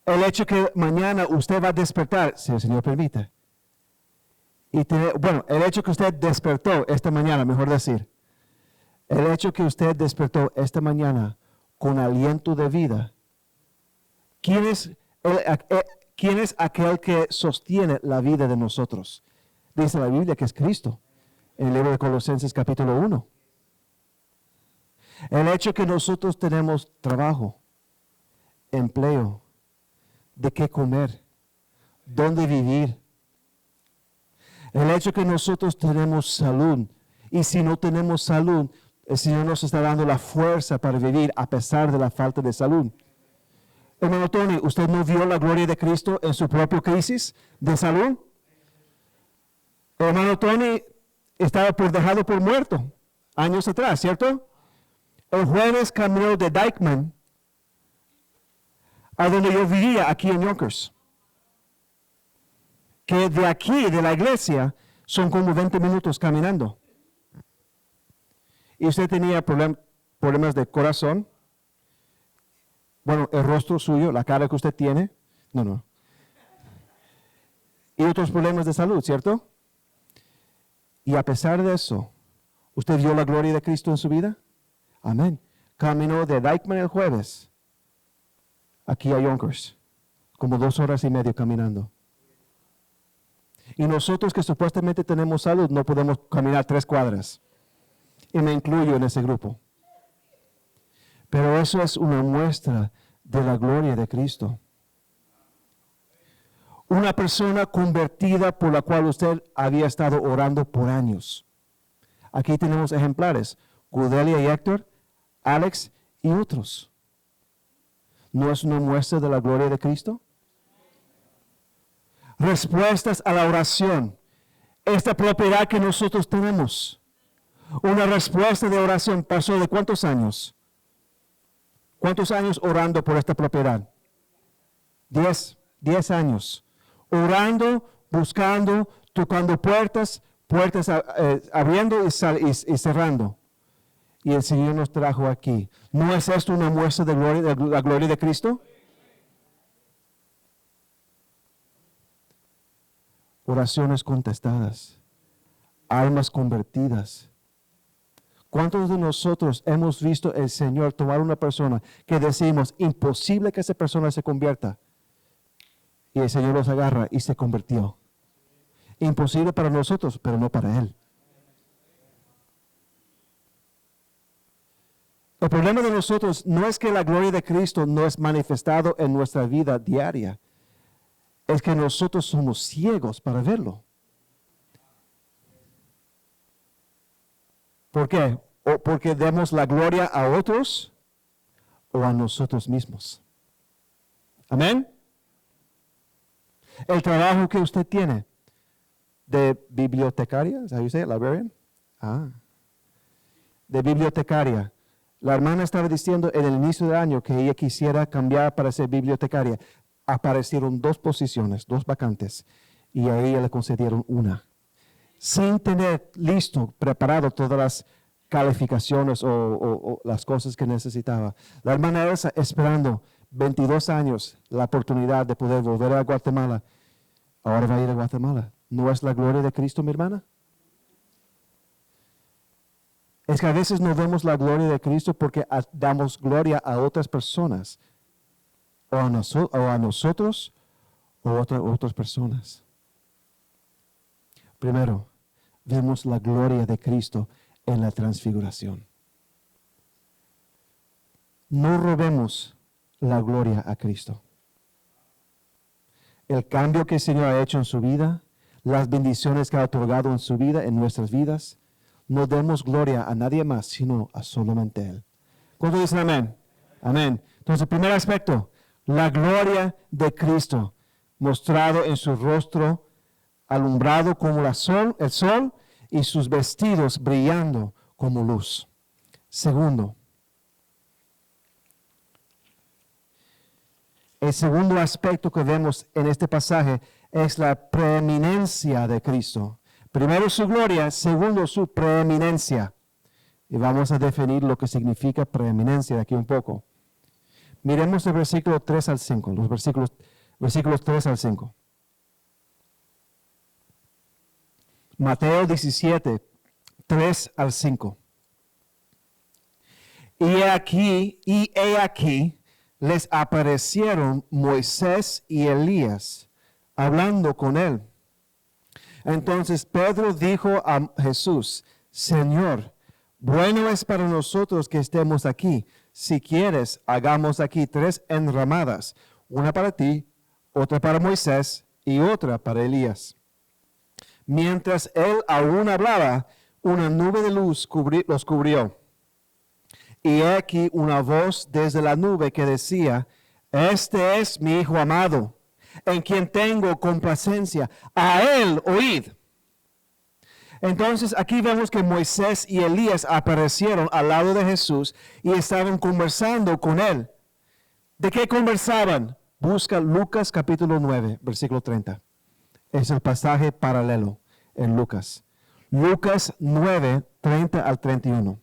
[SPEAKER 1] El hecho que mañana usted va a despertar, si el Señor permite. El hecho que usted despertó esta mañana, mejor decir, el hecho que usted despertó esta mañana con aliento de vida. ¿Quién es aquel que sostiene la vida de nosotros? Dice la Biblia que es Cristo, en el libro de Colosenses capítulo 1. El hecho que nosotros tenemos trabajo, empleo, de qué comer, dónde vivir. El hecho que nosotros tenemos salud, y si no tenemos salud, el Señor nos está dando la fuerza para vivir a pesar de la falta de salud. Hermano Tony, ¿usted no vio la gloria de Cristo en su propia crisis de salud? Hermano Tony estaba dejado por muerto años atrás, ¿cierto? El jueves caminó de Dykeman a donde yo vivía, aquí en Yonkers. Que de aquí, de la iglesia, son como 20 minutos caminando. Y usted tenía problemas de corazón. Bueno, el rostro suyo, la cara que usted tiene. No. Y otros problemas de salud, ¿cierto? Y a pesar de eso, ¿usted vio la gloria de Cristo en su vida? Amén. Caminó de Dykeman el jueves aquí a Yonkers, como 2 horas y media caminando. Y nosotros que supuestamente tenemos salud, no podemos caminar 3 cuadras. Y me incluyo en ese grupo. Pero eso es una muestra de la gloria de Cristo. Una persona convertida por la cual usted había estado orando por años. Aquí tenemos ejemplares. Gudelia y Héctor, Alex y otros. ¿No es una muestra de la gloria de Cristo? Respuestas a la oración. Esta propiedad que nosotros tenemos. Una respuesta de oración pasó de ¿cuántos años? ¿Cuántos años orando por esta propiedad? 10 años. Orando, buscando, tocando puertas abriendo y cerrando. Y el Señor nos trajo aquí. ¿No es esto una muestra de la gloria de Cristo? Oraciones contestadas. Almas convertidas. ¿Cuántos de nosotros hemos visto el Señor tomar una persona que decimos, imposible que esa persona se convierta? Y el Señor los agarra y se convirtió. Imposible para nosotros, pero no para Él. El problema de nosotros no es que la gloria de Cristo no es manifestado en nuestra vida diaria. Es que nosotros somos ciegos para verlo. ¿Por qué? ¿O porque demos la gloria a otros o a nosotros mismos? Amén. El trabajo que usted tiene de bibliotecaria, ¿sabes usted? Librarian. De bibliotecaria. La hermana estaba diciendo en el inicio del año que ella quisiera cambiar para ser bibliotecaria. Aparecieron 2 posiciones, 2 vacantes, y a ella le concedieron una, sin tener listo, preparado todas las calificaciones o las cosas que necesitaba. La hermana Elsa esperando 22 años la oportunidad de poder volver a Guatemala. Ahora va a ir a Guatemala. ¿No es la gloria de Cristo, mi hermana? Es que a veces no vemos la gloria de Cristo porque damos gloria a otras personas, o a nosotros, o a otras personas. Primero, vemos la gloria de Cristo en la transfiguración. No robemos la gloria a Cristo. El cambio que el Señor ha hecho en su vida, las bendiciones que ha otorgado en su vida, en nuestras vidas, no demos gloria a nadie más, sino a solamente Él. ¿Cuántos dicen amén? Amén. Entonces, el primer aspecto, la gloria de Cristo, mostrado en su rostro, alumbrado como el sol, y sus vestidos brillando como luz. Segundo, el segundo aspecto que vemos en este pasaje es la preeminencia de Cristo. Primero su gloria, segundo su preeminencia. Y vamos a definir lo que significa preeminencia de aquí un poco. Miremos el versículo 3 al 5, los versículos 3 al 5. Mateo 17, 3 al 5. Y he aquí, les aparecieron Moisés y Elías, hablando con él. Entonces Pedro dijo a Jesús, Señor, bueno es para nosotros que estemos aquí. Si quieres, hagamos aquí 3 enramadas, una para ti, otra para Moisés y otra para Elías. Mientras él aún hablaba, una nube de luz los cubrió. Y he aquí una voz desde la nube que decía, este es mi Hijo amado, en quien tengo complacencia, a él oíd. Entonces aquí vemos que Moisés y Elías aparecieron al lado de Jesús y estaban conversando con él. ¿De qué conversaban? Busca Lucas capítulo 9, versículo 30. Es el pasaje paralelo en Lucas. Lucas 9, 30 al 31.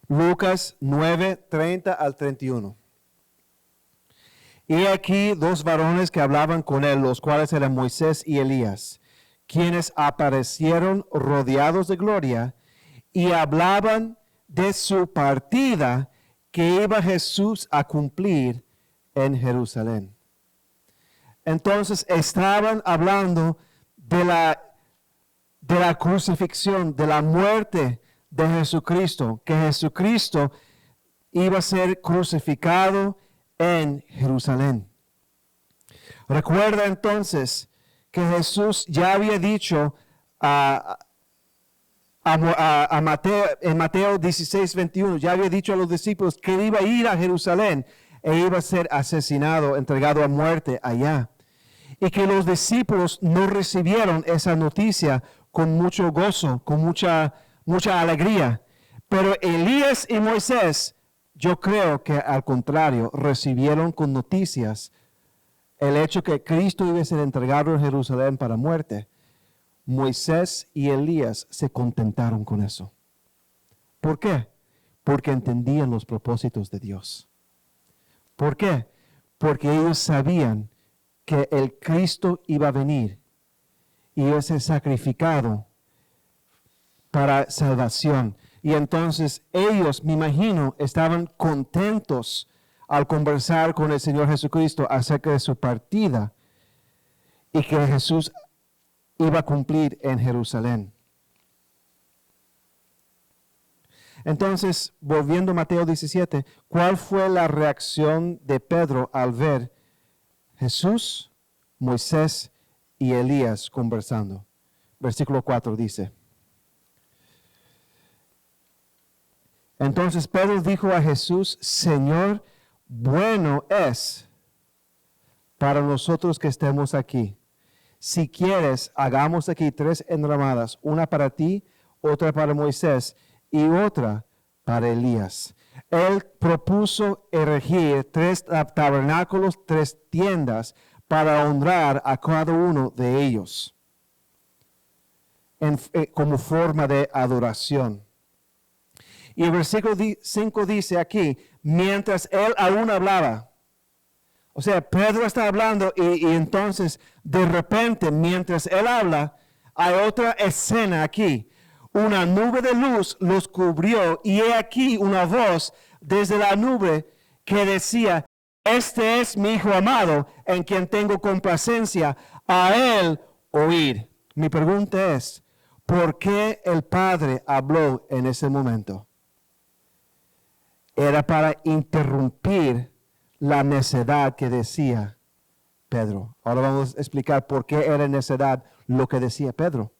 [SPEAKER 1] Lucas 9, 30 al 31. Y aquí 2 varones que hablaban con él, los cuales eran Moisés y Elías, quienes aparecieron rodeados de gloria y hablaban de su partida que iba Jesús a cumplir en Jerusalén. Entonces estaban hablando de la crucifixión, de la muerte de Jesucristo, que Jesucristo iba a ser crucificado en Jerusalén. Recuerda entonces que Jesús ya había dicho a Mateo, en Mateo 16, 21, ya había dicho a los discípulos que iba a ir a Jerusalén e iba a ser asesinado, entregado a muerte allá. Y que los discípulos no recibieron esa noticia con mucho gozo, con mucha alegría. Pero Elías y Moisés, yo creo que al contrario, recibieron con noticias el hecho que Cristo iba a ser entregado en Jerusalén para muerte. Moisés y Elías se contentaron con eso. ¿Por qué? Porque entendían los propósitos de Dios. ¿Por qué? Porque ellos sabían que el Cristo iba a venir y iba a ser sacrificado para salvación. Y entonces ellos, me imagino, estaban contentos al conversar con el Señor Jesucristo acerca de su partida y que Jesús iba a cumplir en Jerusalén. Entonces, volviendo a Mateo 17, ¿cuál fue la reacción de Pedro al ver Jesús, Moisés y Elías conversando? Versículo 4 dice, entonces Pedro dijo a Jesús, Señor, bueno es para nosotros que estemos aquí. si quieres, hagamos aquí 3 enramadas, una para ti, otra para Moisés y otra para Elías. Él propuso erigir 3 tabernáculos, 3 tiendas para honrar a cada uno de ellos como forma de adoración. Y el versículo 5 dice aquí, mientras él aún hablaba, o sea, Pedro está hablando y entonces de repente, mientras él habla, hay otra escena aquí. Una nube de luz los cubrió y he aquí una voz desde la nube que decía, este es mi Hijo amado en quien tengo complacencia, a él oír. Mi pregunta es, ¿por qué el Padre habló en ese momento? Era para interrumpir la necedad que decía Pedro. Ahora vamos a explicar por qué era necedad lo que decía Pedro.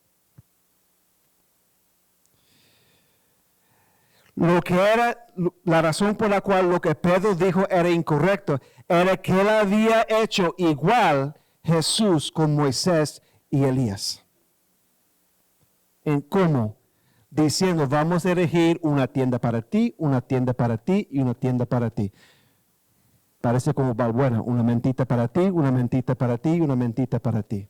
[SPEAKER 1] Lo que era la razón por la cual lo que Pedro dijo era incorrecto, era que él había hecho igual Jesús con Moisés y Elías. ¿En cómo? Diciendo, vamos a erigir una tienda para ti, una tienda para ti y una tienda para ti. Parece como Balbuena, una mentita para ti, una mentita para ti y una mentita para ti.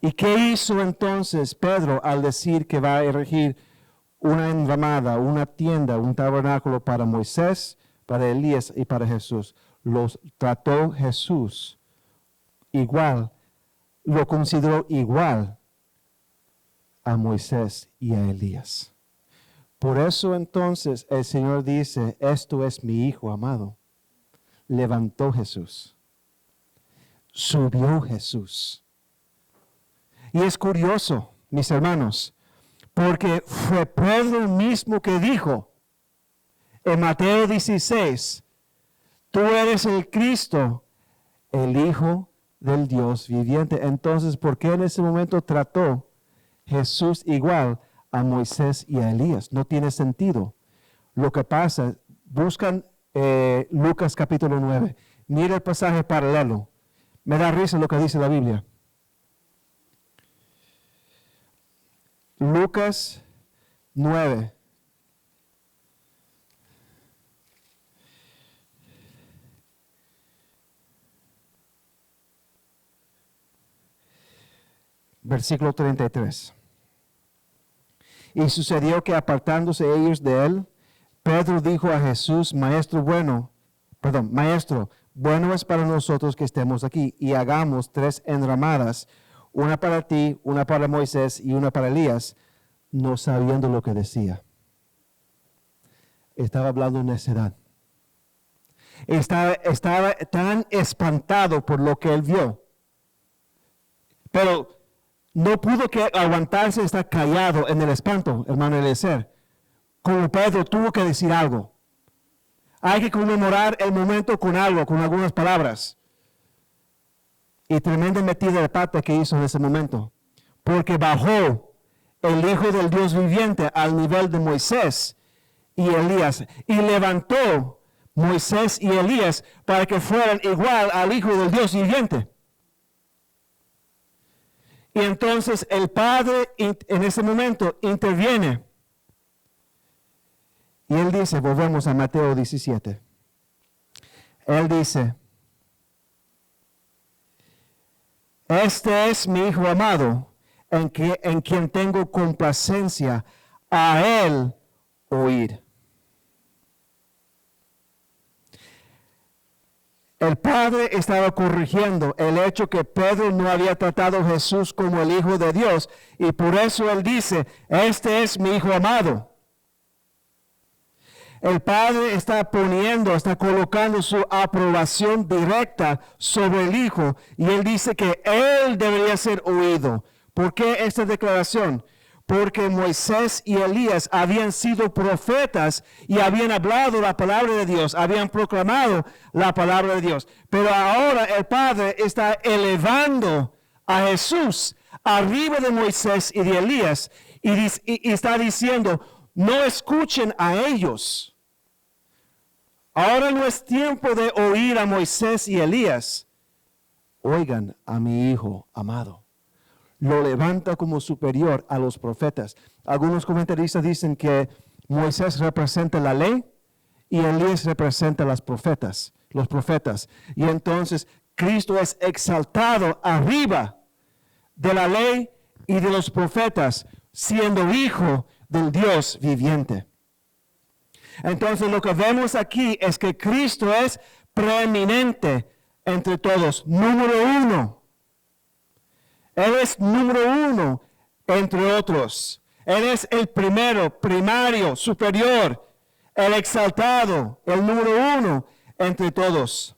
[SPEAKER 1] ¿Y qué hizo entonces Pedro al decir que va a erigir una enramada, una tienda, un tabernáculo para Moisés, para Elías y para Jesús? Los trató Jesús igual, lo consideró igual a Moisés y a Elías. Por eso entonces el Señor dice, esto es mi Hijo amado. Levantó Jesús. Subió Jesús. Y es curioso, mis hermanos, porque fue Pedro mismo que dijo en Mateo 16, tú eres el Cristo, el Hijo del Dios viviente. Entonces, ¿por qué en ese momento trató Jesús igual a Moisés y a Elías? No tiene sentido. Lo que pasa, buscan Lucas capítulo 9. Mira el pasaje paralelo. Me da risa lo que dice la Biblia. Lucas 9. Versículo 33. Y sucedió que apartándose ellos de él, Pedro dijo a Jesús, Maestro, bueno es para nosotros que estemos aquí y hagamos 3 enramadas, una para ti, una para Moisés y una para Elías, no sabiendo lo que decía. Estaba hablando necedad. Estaba tan espantado por lo que él vio. Pero no pudo que aguantarse estar callado en el espanto, hermano Eliezer. Como Pedro tuvo que decir algo. Hay que conmemorar el momento con algo, con algunas palabras. Y tremenda metida de pata que hizo en ese momento. Porque bajó el Hijo del Dios viviente al nivel de Moisés y Elías. Y levantó Moisés y Elías para que fueran igual al Hijo del Dios viviente. Y entonces el Padre en ese momento interviene. Y él dice, volvemos a Mateo 17. Él dice, este es mi Hijo amado, en quien tengo complacencia, a él oír. El Padre estaba corrigiendo el hecho que Pedro no había tratado a Jesús como el Hijo de Dios, y por eso él dice, este es mi Hijo amado. El Padre está colocando su aprobación directa sobre el Hijo, y él dice que él debería ser oído. ¿Por qué esta declaración? Porque Moisés y Elías habían sido profetas y habían hablado la palabra de Dios, habían proclamado la palabra de Dios. Pero ahora el Padre está elevando a Jesús arriba de Moisés y de Elías y está diciendo, no escuchen a ellos. Ahora no es tiempo de oír a Moisés y Elías. oigan a mi Hijo amado. Lo levanta como superior a los profetas. Algunos comentaristas dicen que Moisés representa la ley y Elías representa los profetas. Y entonces Cristo es exaltado arriba de la ley y de los profetas, siendo hijo del Dios viviente. Entonces lo que vemos aquí es que Cristo es preeminente entre todos, número uno. Él es número uno entre otros. Él es el primero, primario, superior, el exaltado, el número uno entre todos.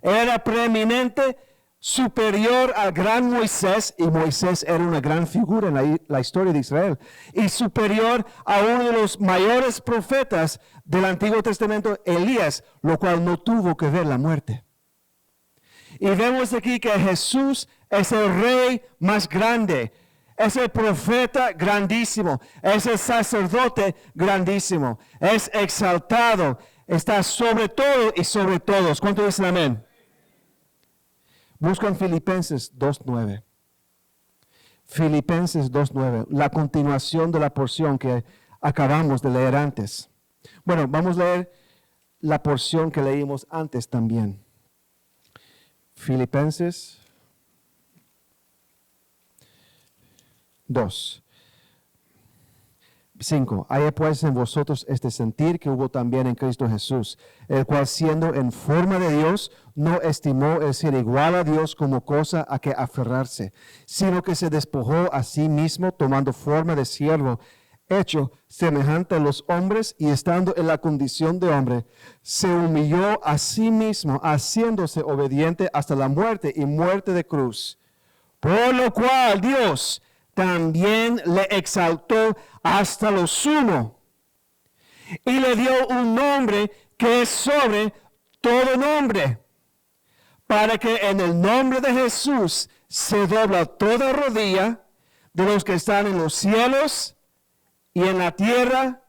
[SPEAKER 1] Era preeminente, superior al gran Moisés, y Moisés era una gran figura en la historia de Israel, y superior a uno de los mayores profetas del Antiguo Testamento, Elías, lo cual no tuvo que ver la muerte. Y vemos aquí que Jesús es el rey más grande, es el profeta grandísimo, es el sacerdote grandísimo, es exaltado, está sobre todo y sobre todos. ¿Cuánto dicen amén? Buscan Filipenses 2:9. Filipenses 2:9, la continuación de la porción que acabamos de leer antes. Bueno, vamos a leer la porción que leímos antes también. Filipenses 2:5. Haya pues en vosotros este sentir que hubo también en Cristo Jesús, el cual siendo en forma de Dios, no estimó el ser igual a Dios como cosa a que aferrarse, sino que se despojó a sí mismo, tomando forma de siervo, hecho semejante a los hombres, y estando en la condición de hombre, se humilló a sí mismo, haciéndose obediente hasta la muerte y muerte de cruz. Por lo cual Dios también le exaltó hasta lo sumo y le dio un nombre que es sobre todo nombre, para que en el nombre de Jesús se dobla toda rodilla de los que están en los cielos y en la tierra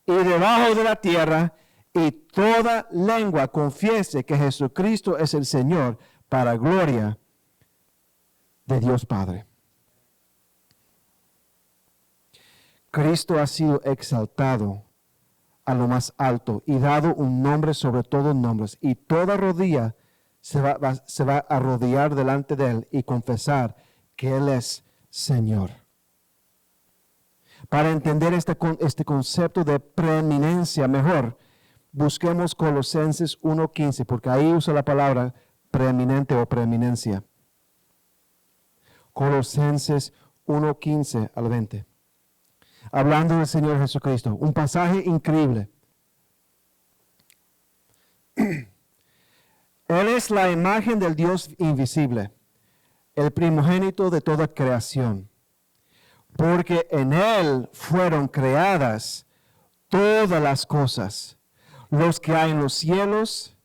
[SPEAKER 1] y debajo de la tierra, y toda lengua confiese que Jesucristo es el Señor, para gloria de Dios Padre. Cristo ha sido exaltado a lo más alto y dado un nombre sobre todos nombres, y toda rodilla se va a arrodillar delante de Él y confesar que Él es Señor. Para entender este concepto de preeminencia mejor, busquemos Colosenses 1:15, porque ahí usa la palabra preeminente o preeminencia. Colosenses 1:15 al 20. Hablando del Señor Jesucristo, un pasaje increíble. Él es la imagen del Dios invisible, el primogénito de toda creación, porque en Él fueron creadas todas las cosas, los que hay en los cielos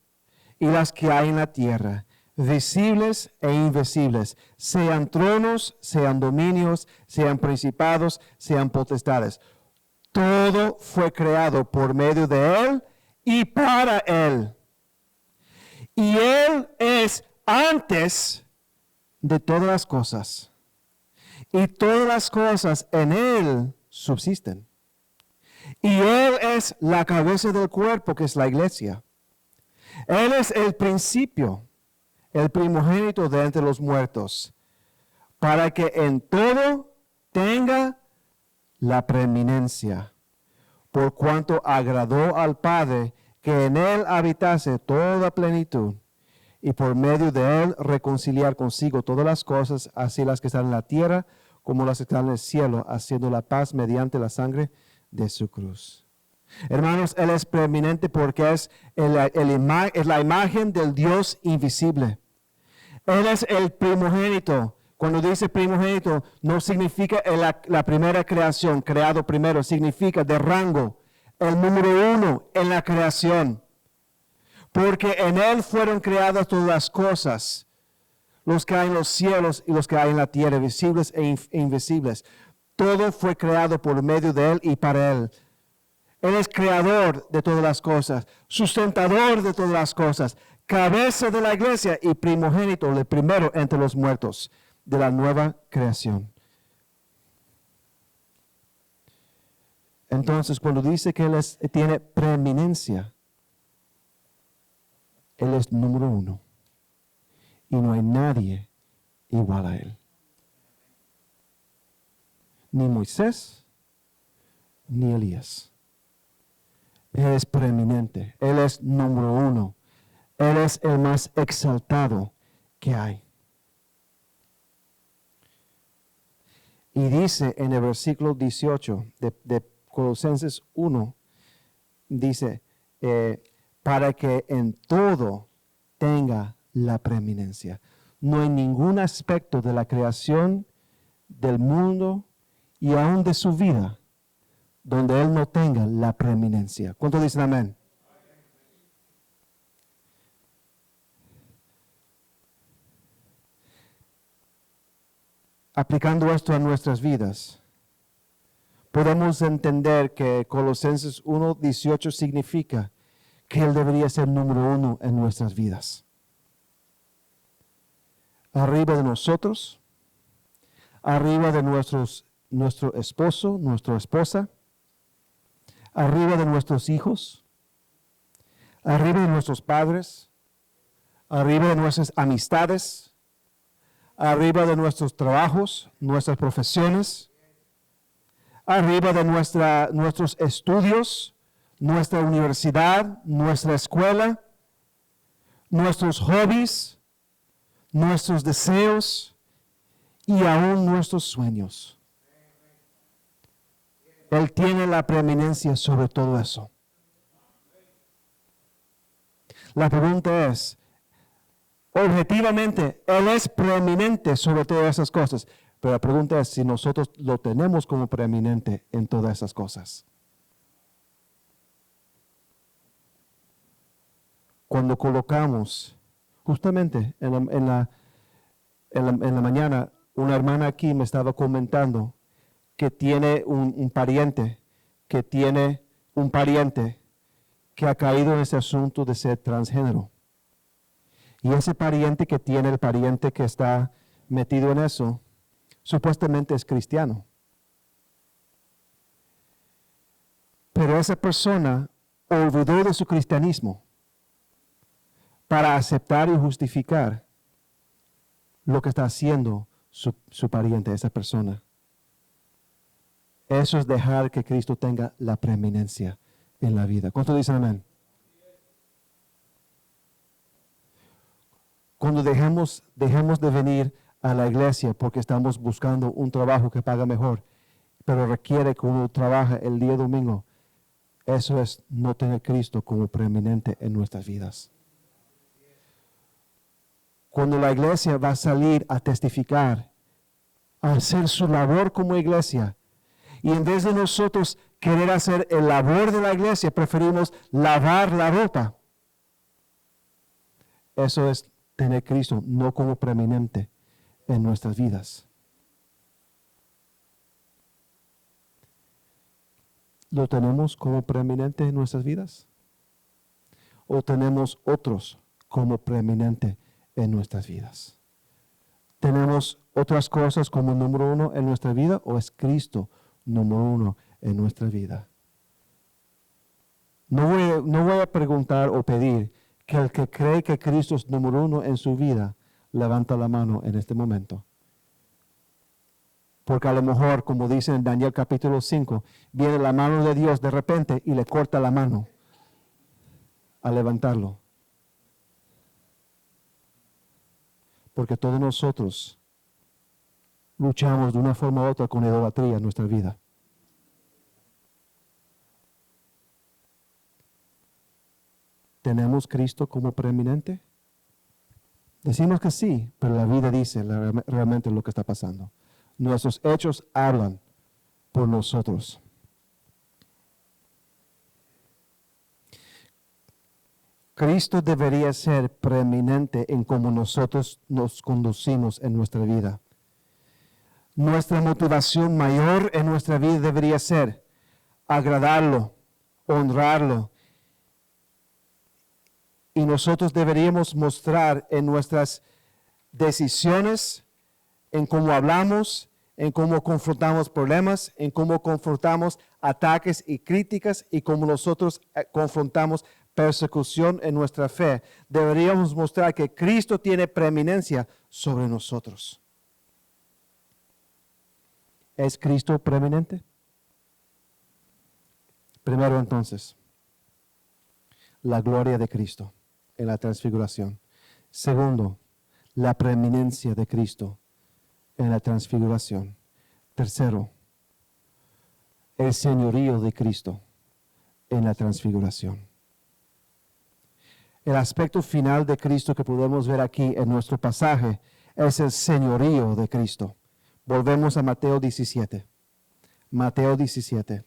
[SPEAKER 1] y las que hay en la tierra, visibles e invisibles, sean tronos, sean dominios, sean principados, sean potestades. Todo fue creado por medio de Él y para Él. Y Él es antes de todas las cosas. Y todas las cosas en Él subsisten. Y Él es la cabeza del cuerpo, que es la iglesia. Él es el principio, el primogénito de entre los muertos, para que en todo tenga la preeminencia, por cuanto agradó al Padre que en Él habitase toda plenitud, y por medio de Él reconciliar consigo todas las cosas, así las que están en la tierra como las que están en el cielo, haciendo la paz mediante la sangre de su cruz. Hermanos, Él es preeminente porque es la imagen del Dios invisible. Él es el primogénito. Cuando dice primogénito, no significa la primera creación, creado primero, significa de rango, el número uno en la creación. Porque en Él fueron creadas todas las cosas, los que hay en los cielos y los que hay en la tierra, visibles e invisibles. Todo fue creado por medio de Él y para Él. Él es creador de todas las cosas, sustentador de todas las cosas, cabeza de la iglesia y primogénito, el primero entre los muertos, de la nueva creación. Entonces, cuando dice que Él tiene preeminencia, Él es número uno. Y no hay nadie igual a Él. Ni Moisés, ni Elías. Él es preeminente. Él es número uno. Él es el más exaltado que hay. Y dice en el versículo 18 de Colosenses 1, dice, para que en todo tenga la preeminencia. No hay ningún aspecto de la creación, del mundo y aún de su vida donde Él no tenga la preeminencia. ¿Cuántos dicen amén? Aplicando esto a nuestras vidas, podemos entender que Colosenses 1:18 significa que Él debería ser número uno en nuestras vidas. Arriba de nosotros, arriba de nuestro esposo, nuestra esposa, arriba de nuestros hijos, arriba de nuestros padres, arriba de nuestras amistades, arriba de nuestros trabajos, nuestras profesiones, arriba de nuestros estudios, nuestra universidad, nuestra escuela, nuestros hobbies, nuestros deseos y aún nuestros sueños. Él tiene la preeminencia sobre todo eso. La pregunta es, objetivamente, Él es preeminente sobre todas esas cosas. Pero la pregunta es si nosotros lo tenemos como preeminente en todas esas cosas. Cuando colocamos, justamente en la mañana, una hermana aquí me estaba comentando que tiene un pariente que ha caído en ese asunto de ser transgénero. Y ese pariente que tiene, el pariente que está metido en eso, supuestamente es cristiano. Pero esa persona olvidó de su cristianismo para aceptar y justificar lo que está haciendo su pariente, esa persona. Eso es dejar que Cristo tenga la preeminencia en la vida. ¿Cuántos dicen amén? Cuando dejemos de venir a la iglesia porque estamos buscando un trabajo que paga mejor, pero requiere que uno trabaje el día domingo, eso es no tener Cristo como preeminente en nuestras vidas. Cuando la iglesia va a salir a testificar, a hacer su labor como iglesia, y en vez de nosotros querer hacer el labor de la iglesia, preferimos lavar la ropa. Eso es tener Cristo no como preeminente en nuestras vidas. ¿Lo tenemos como preeminente en nuestras vidas? ¿O tenemos otros como preeminente en nuestras vidas? ¿Tenemos otras cosas como número uno en nuestra vida o es Cristo número uno en nuestra vida? No voy a preguntar o pedir que el que cree que Cristo es número uno en su vida, levanta la mano en este momento. Porque a lo mejor, como dice en Daniel capítulo 5, viene la mano de Dios de repente y le corta la mano a levantarlo. Porque todos nosotros luchamos de una forma u otra con idolatría en nuestra vida. ¿Tenemos Cristo como preeminente? Decimos que sí, pero la vida dice realmente lo que está pasando. Nuestros hechos hablan por nosotros. Cristo debería ser preeminente en cómo nosotros nos conducimos en nuestra vida. Nuestra motivación mayor en nuestra vida debería ser agradarlo, honrarlo Y nosotros deberíamos mostrar en nuestras decisiones, en cómo hablamos, en cómo confrontamos problemas, en cómo confrontamos ataques y críticas y cómo nosotros confrontamos persecución en nuestra fe. Deberíamos mostrar que Cristo tiene preeminencia sobre nosotros. ¿Es Cristo preeminente? Primero entonces, la gloria de Cristo en la transfiguración. Segundo, la preeminencia de Cristo en la transfiguración. Tercero, el señorío de Cristo en la transfiguración. El aspecto final de Cristo que podemos ver aquí en nuestro pasaje es el señorío de Cristo. Volvemos a Mateo 17. Mateo 17.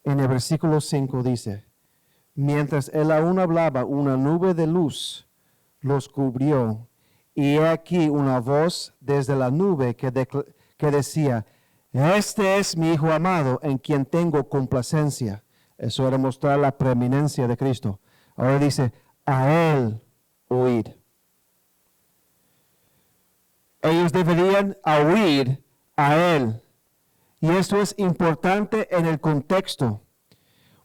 [SPEAKER 1] En el versículo 5 dice, mientras él aún hablaba, una nube de luz los cubrió, y he aquí una voz desde la nube que decía, este es mi Hijo amado, en quien tengo complacencia. Eso era mostrar la preeminencia de Cristo. Ahora dice, a él oíd. Ellos deberían oír a él. Y esto es importante en el contexto,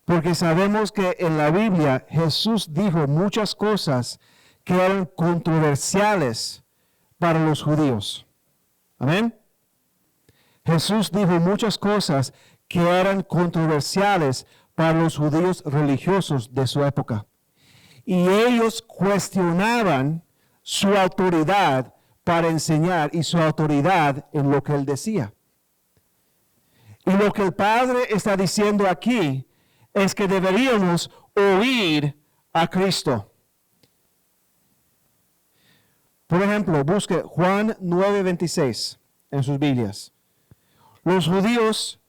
[SPEAKER 1] porque sabemos que en la Biblia Jesús dijo muchas cosas que eran controversiales para los judíos. Amén. Jesús dijo muchas cosas que eran controversiales para los judíos religiosos de su época. Y ellos cuestionaban su autoridad para enseñar y su autoridad en lo que él decía. Y lo que el Padre está diciendo aquí es que deberíamos oír a Cristo. Por ejemplo, busque Juan 9:26 en sus Biblias. Los judíos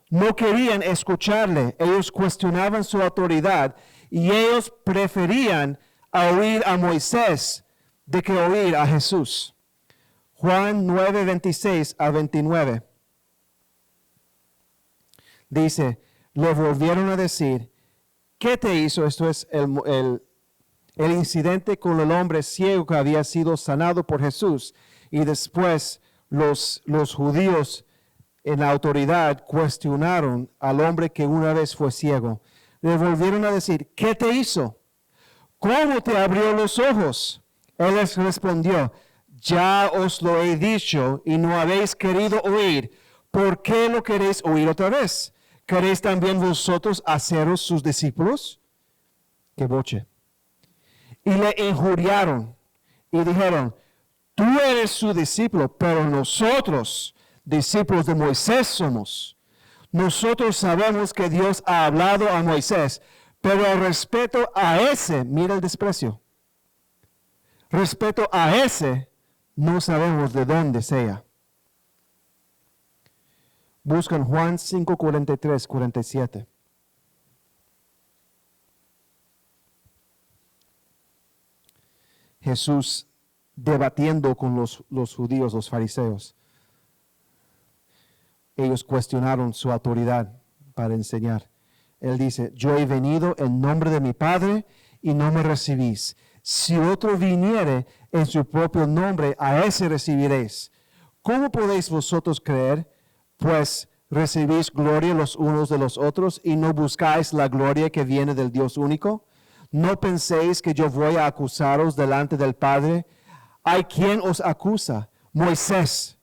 [SPEAKER 1] no querían escucharle, ellos cuestionaban su autoridad y ellos preferían oír a Moisés de que oír a Jesús. Juan 9:26 a 29. Dice, le volvieron a decir, ¿qué te hizo? Esto es el incidente con el hombre ciego que había sido sanado por Jesús. Y después los judíos en la autoridad cuestionaron al hombre que una vez fue ciego. Le volvieron a decir, ¿qué te hizo? ¿Cómo te abrió los ojos? Él les respondió, ya os lo he dicho y no habéis querido oír. ¿Por qué lo queréis oír otra vez? ¿Queréis también vosotros haceros sus discípulos? ¡Qué boche! Y le injuriaron y dijeron, tú eres su discípulo, pero nosotros, discípulos de Moisés somos. Nosotros sabemos que Dios ha hablado a Moisés, pero el respeto a ese, mira el desprecio. Respeto a ese, no sabemos de dónde sea. Buscan Juan 5, 43, 47. Jesús debatiendo con los judíos, los fariseos. Ellos cuestionaron su autoridad para enseñar. Él dice, yo he venido en nombre de mi Padre y no me recibís. Si otro viniere en su propio nombre, a ese recibiréis. ¿Cómo podéis vosotros creer? Pues recibís gloria los unos de los otros y no buscáis la gloria que viene del Dios único. ¿No penséis que yo voy a acusaros delante del Padre? ¿Hay quien os acusa? Moisés,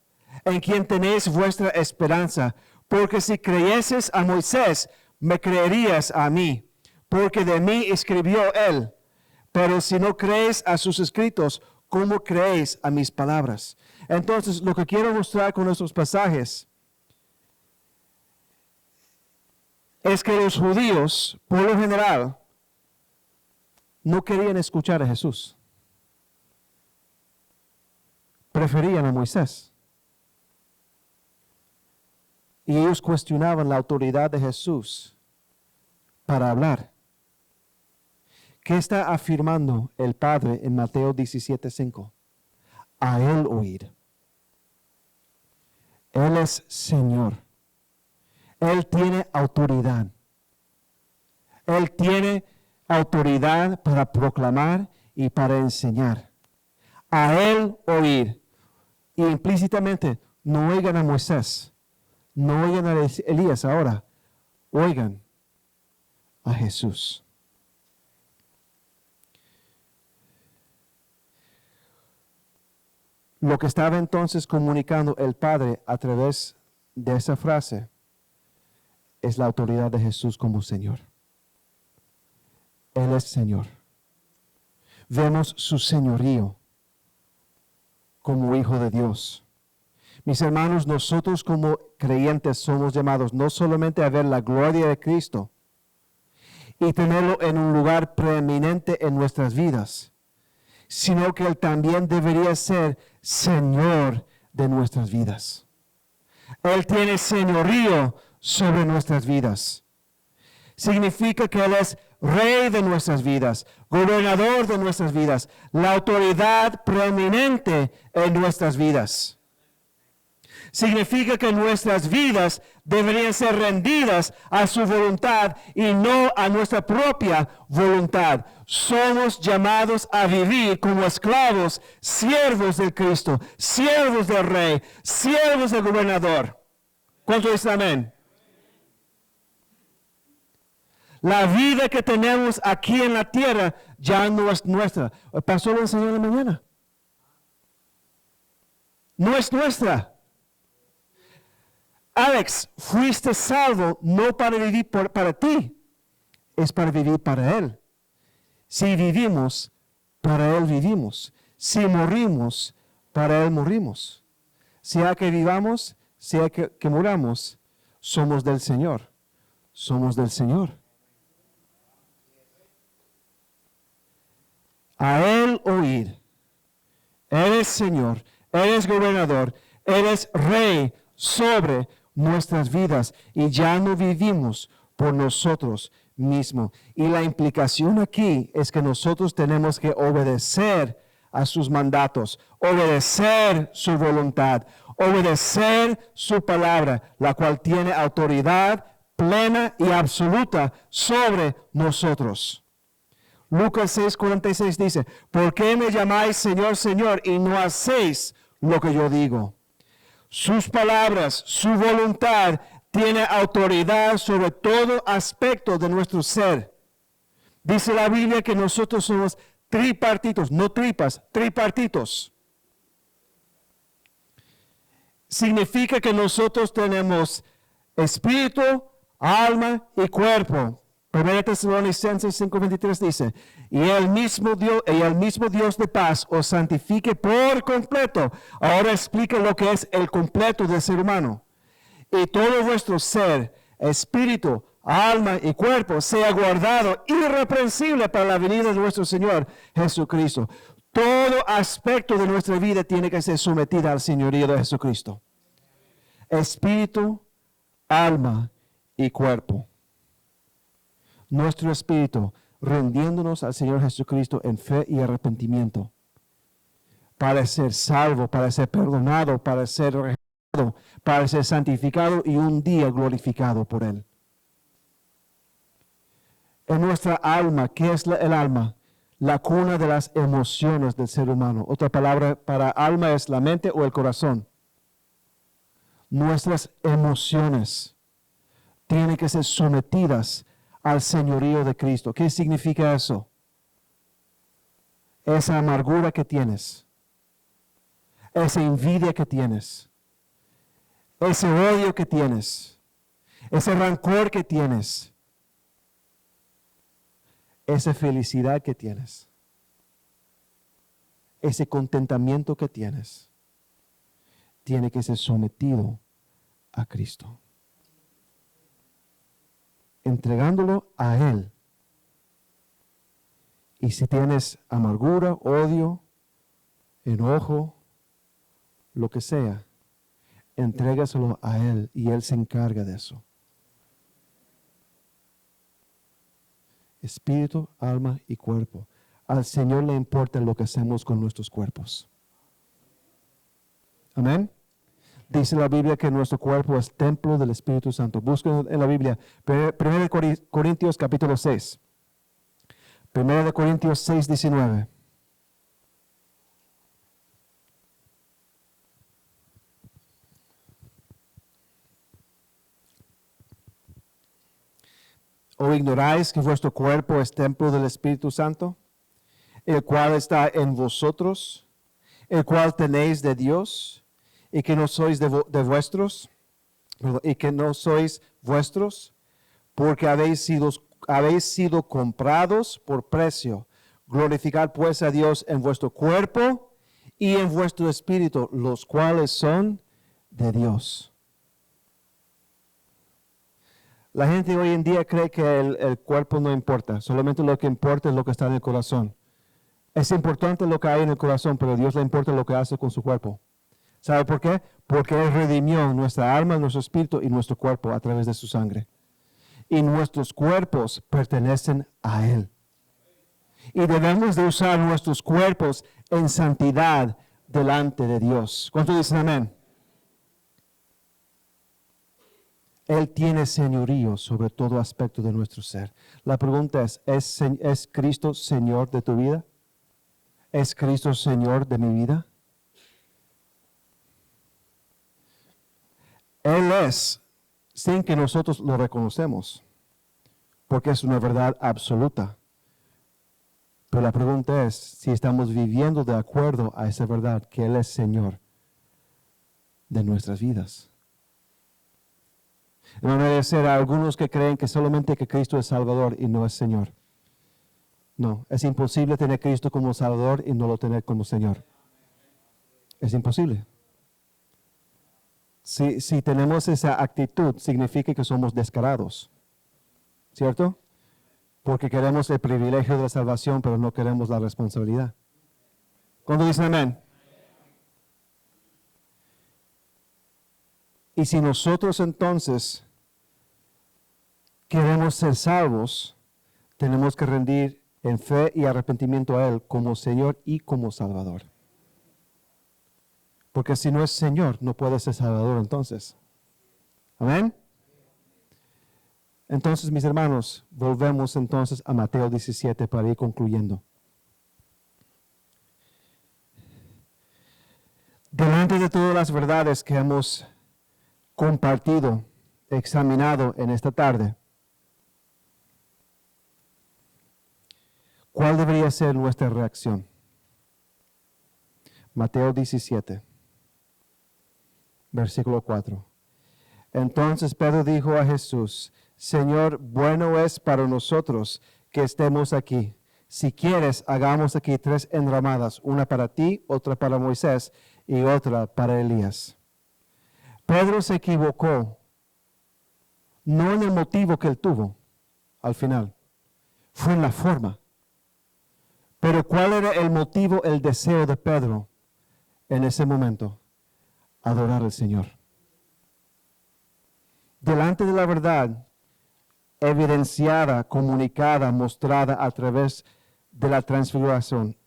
[SPEAKER 1] en quien tenéis vuestra esperanza. Porque si creyeses a Moisés, me creerías a mí, porque de mí escribió él. Pero si no creéis a sus escritos, ¿cómo creéis a mis palabras? Entonces, lo que quiero mostrar con estos pasajes es que los judíos, por lo general, no querían escuchar a Jesús. Preferían a Moisés. Y ellos cuestionaban la autoridad de Jesús para hablar. ¿Qué está afirmando el Padre en Mateo 17:5? A Él oír. Él es Señor. Él tiene autoridad. Él tiene autoridad para proclamar y para enseñar. A Él oír. Y implícitamente, no oigan a Moisés, no oigan a Elías ahora, oigan a Jesús. Lo que estaba entonces comunicando el Padre a través de esa frase es la autoridad de Jesús como Señor. Él es Señor. Vemos su señorío como Hijo de Dios. Mis hermanos, nosotros como creyentes somos llamados no solamente a ver la gloria de Cristo y tenerlo en un lugar preeminente en nuestras vidas, sino que Él también debería ser Señor de nuestras vidas. Él tiene señorío sobre nuestras vidas. Significa que Él es Rey de nuestras vidas, gobernador de nuestras vidas, la autoridad preeminente en nuestras vidas. Significa que nuestras vidas deberían ser rendidas a su voluntad y no a nuestra propia voluntad. Somos llamados a vivir como esclavos, siervos de Cristo, siervos del Rey, siervos del gobernador. ¿Cuánto dicen amén? La vida que tenemos aquí en la tierra ya no es nuestra. El pastor lo enseñó en la mañana. No es nuestra. Alex, fuiste salvo no para vivir para ti, es para vivir para Él. Si vivimos, para Él vivimos. Si morimos, para Él morimos. Sea que vivamos, sea que muramos, somos del Señor. Somos del Señor. A Él oír. Él es Señor, Él es gobernador, Él es Rey sobre nuestras vidas y ya no vivimos por nosotros mismos. Y la implicación aquí es que nosotros tenemos que obedecer a sus mandatos, obedecer su voluntad, obedecer su palabra, la cual tiene autoridad plena y absoluta sobre nosotros. Lucas 6:46 dice, ¿por qué me llamáis Señor, Señor, y no hacéis lo que yo digo? Sus palabras, su voluntad, tiene autoridad sobre todo aspecto de nuestro ser. Dice la Biblia que nosotros somos tripartitos, no tripas, tripartitos. Significa que nosotros tenemos espíritu, alma y cuerpo. 1 Tesalonicenses 5:23 dice, y el mismo Dios de paz os santifique por completo. Ahora explica lo que es el completo del ser humano. Y todo vuestro ser, espíritu, alma y cuerpo sea guardado irreprensible para la venida de nuestro Señor Jesucristo. Todo aspecto de nuestra vida tiene que ser sometida al señorío de Jesucristo. Espíritu, alma y cuerpo. Nuestro espíritu, rindiéndonos al Señor Jesucristo en fe y arrepentimiento, para ser salvo, para ser perdonado, para ser regenerado, para ser santificado y un día glorificado por Él. En nuestra alma, ¿qué es el alma? La cuna de las emociones del ser humano. Otra palabra para alma es la mente o el corazón. Nuestras emociones tienen que ser sometidas al señorío de Cristo. ¿Qué significa eso? Esa amargura que tienes, esa envidia que tienes, ese odio que tienes, ese rancor que tienes, esa felicidad que tienes, ese contentamiento que tienes, tiene que ser sometido a Cristo. Entregándolo a Él. Y si tienes amargura, odio, enojo, lo que sea, entrégaselo a Él y Él se encarga de eso. Espíritu, alma y cuerpo. Al Señor le importa lo que hacemos con nuestros cuerpos. Amén. Dice la Biblia que nuestro cuerpo es templo del Espíritu Santo. Busquen en la Biblia. 1 Corintios capítulo 6. 1 Corintios 6, 19. ¿O ignoráis que vuestro cuerpo es templo del Espíritu Santo, el cual está en vosotros, el cual tenéis de Dios, y que no sois vuestros, porque habéis sido comprados por precio? Glorificad pues a Dios en vuestro cuerpo y en vuestro espíritu, los cuales son de Dios. La gente hoy en día cree que el cuerpo no importa, solamente lo que importa es lo que está en el corazón. Es importante lo que hay en el corazón, pero a Dios le importa lo que hace con su cuerpo. ¿Sabe por qué? Porque Él redimió nuestra alma, nuestro espíritu y nuestro cuerpo a través de su sangre. Y nuestros cuerpos pertenecen a Él. Y debemos de usar nuestros cuerpos en santidad delante de Dios. ¿Cuántos dicen amén? Él tiene señorío sobre todo aspecto de nuestro ser. La pregunta ¿es Cristo Señor de tu vida? ¿Es Cristo Señor de mi vida? Él es, sin que nosotros lo reconocemos, porque es una verdad absoluta. Pero la pregunta es si estamos viviendo de acuerdo a esa verdad, que Él es Señor de nuestras vidas. No debe ser a algunos que creen que solamente que Cristo es Salvador y no es Señor. No, es imposible tener a Cristo como Salvador y no lo tener como Señor. Es imposible. Si tenemos esa actitud, significa que somos descarados. ¿Cierto? Porque queremos el privilegio de la salvación, pero no queremos la responsabilidad. ¿Cuándo dicen amén? Y si nosotros entonces queremos ser salvos, tenemos que rendir en fe y arrepentimiento a Él como Señor y como Salvador. Porque si no es Señor, no puede ser Salvador entonces. ¿Amén? Entonces, mis hermanos, volvemos entonces a Mateo 17 para ir concluyendo. Delante de todas las verdades que hemos compartido, examinado en esta tarde, ¿cuál debería ser nuestra reacción? Mateo 17, versículo 4. Entonces Pedro dijo a Jesús: Señor, bueno es para nosotros que estemos aquí. Si quieres, hagamos aquí 3 enramadas, una para ti, otra para Moisés y otra para Elías. Pedro se equivocó, no en el motivo que él tuvo al final, fue en la forma. Pero ¿cuál era el motivo, el deseo de Pedro en ese momento? Adorar al Señor. Delante de la verdad, evidenciada, comunicada, mostrada a través de la transfiguración,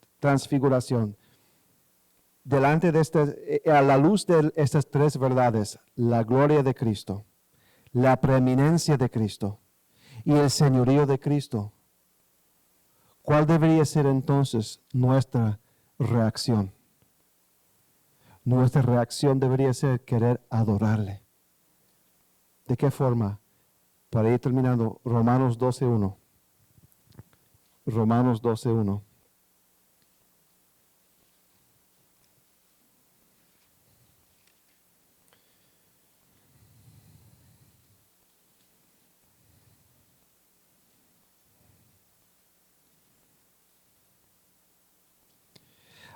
[SPEAKER 1] delante de a la luz de estas 3 verdades, la gloria de Cristo, la preeminencia de Cristo y el señorío de Cristo, ¿cuál debería ser entonces nuestra reacción? Nuestra reacción debería ser querer adorarle. ¿De qué forma? Para ir terminando, Romanos 12:1. Romanos 12:1.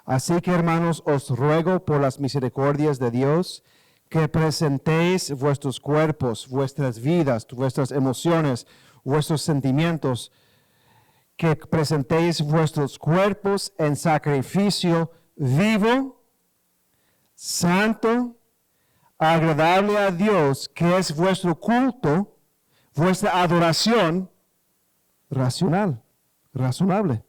[SPEAKER 1] Así que, hermanos, os ruego por las misericordias de Dios que presentéis vuestros cuerpos, vuestras vidas, vuestras emociones, vuestros sentimientos, que presentéis vuestros cuerpos en sacrificio vivo, santo, agradable a Dios, que es vuestro culto, vuestra adoración racional, razonable.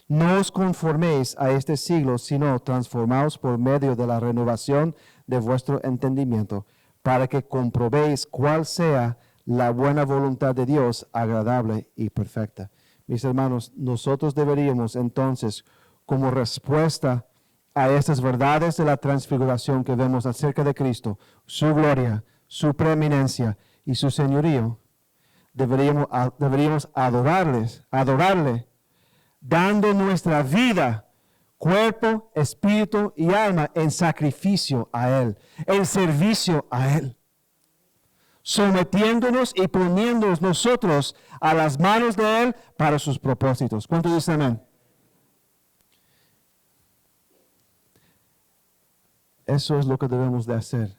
[SPEAKER 1] No os conforméis a este siglo, sino transformaos por medio de la renovación de vuestro entendimiento, para que comprobéis cuál sea la buena voluntad de Dios, agradable y perfecta. Mis hermanos, nosotros deberíamos entonces, como respuesta a estas verdades de la transfiguración que vemos acerca de Cristo, su gloria, su preeminencia y su señorío, deberíamos adorarle, dando nuestra vida, cuerpo, espíritu y alma en sacrificio a Él, en servicio a Él, sometiéndonos y poniéndonos nosotros a las manos de Él para sus propósitos. ¿Cuántos dicen amén? Eso es lo que debemos de hacer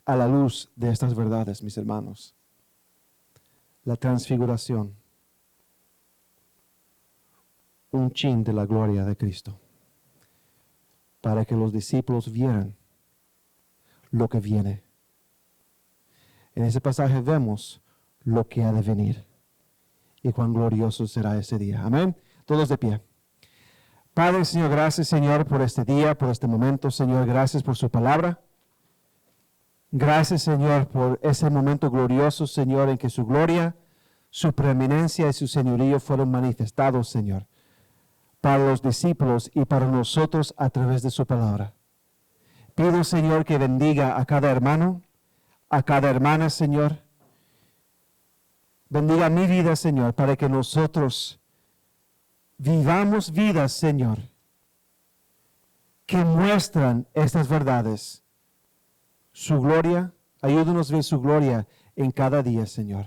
[SPEAKER 1] a la luz de estas verdades, mis hermanos. La transfiguración, un chin de la gloria de Cristo, para que los discípulos vieran lo que viene. En ese pasaje vemos lo que ha de venir y cuán glorioso será ese día. Amén. Todos de pie. Padre, Señor, gracias, Señor, por este día, por este momento. Señor, gracias por su palabra. Gracias, Señor, por ese momento glorioso, Señor, en que su gloria, su preeminencia y su señorío fueron manifestados, Señor, para los discípulos y para nosotros a través de su palabra. Pido, Señor, que bendiga a cada hermano, a cada hermana, Señor. Bendiga mi vida, Señor, para que nosotros vivamos vidas, Señor, que muestran estas verdades. Su gloria, ayúdanos a ver su gloria en cada día, Señor.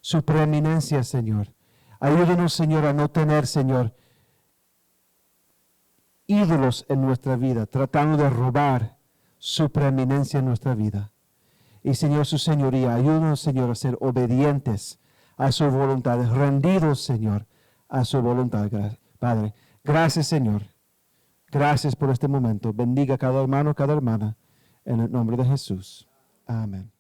[SPEAKER 1] Su preeminencia, Señor. Ayúdanos, Señor, a no tener, Señor, ídolos en nuestra vida, tratando de robar su preeminencia en nuestra vida. Y, Señor, su señoría, ayúdanos, Señor, a ser obedientes a su voluntad, rendidos, Señor, a su voluntad, Padre. Gracias, Señor. Gracias por este momento. Bendiga a cada hermano, cada hermana, en el nombre de Jesús. Amén.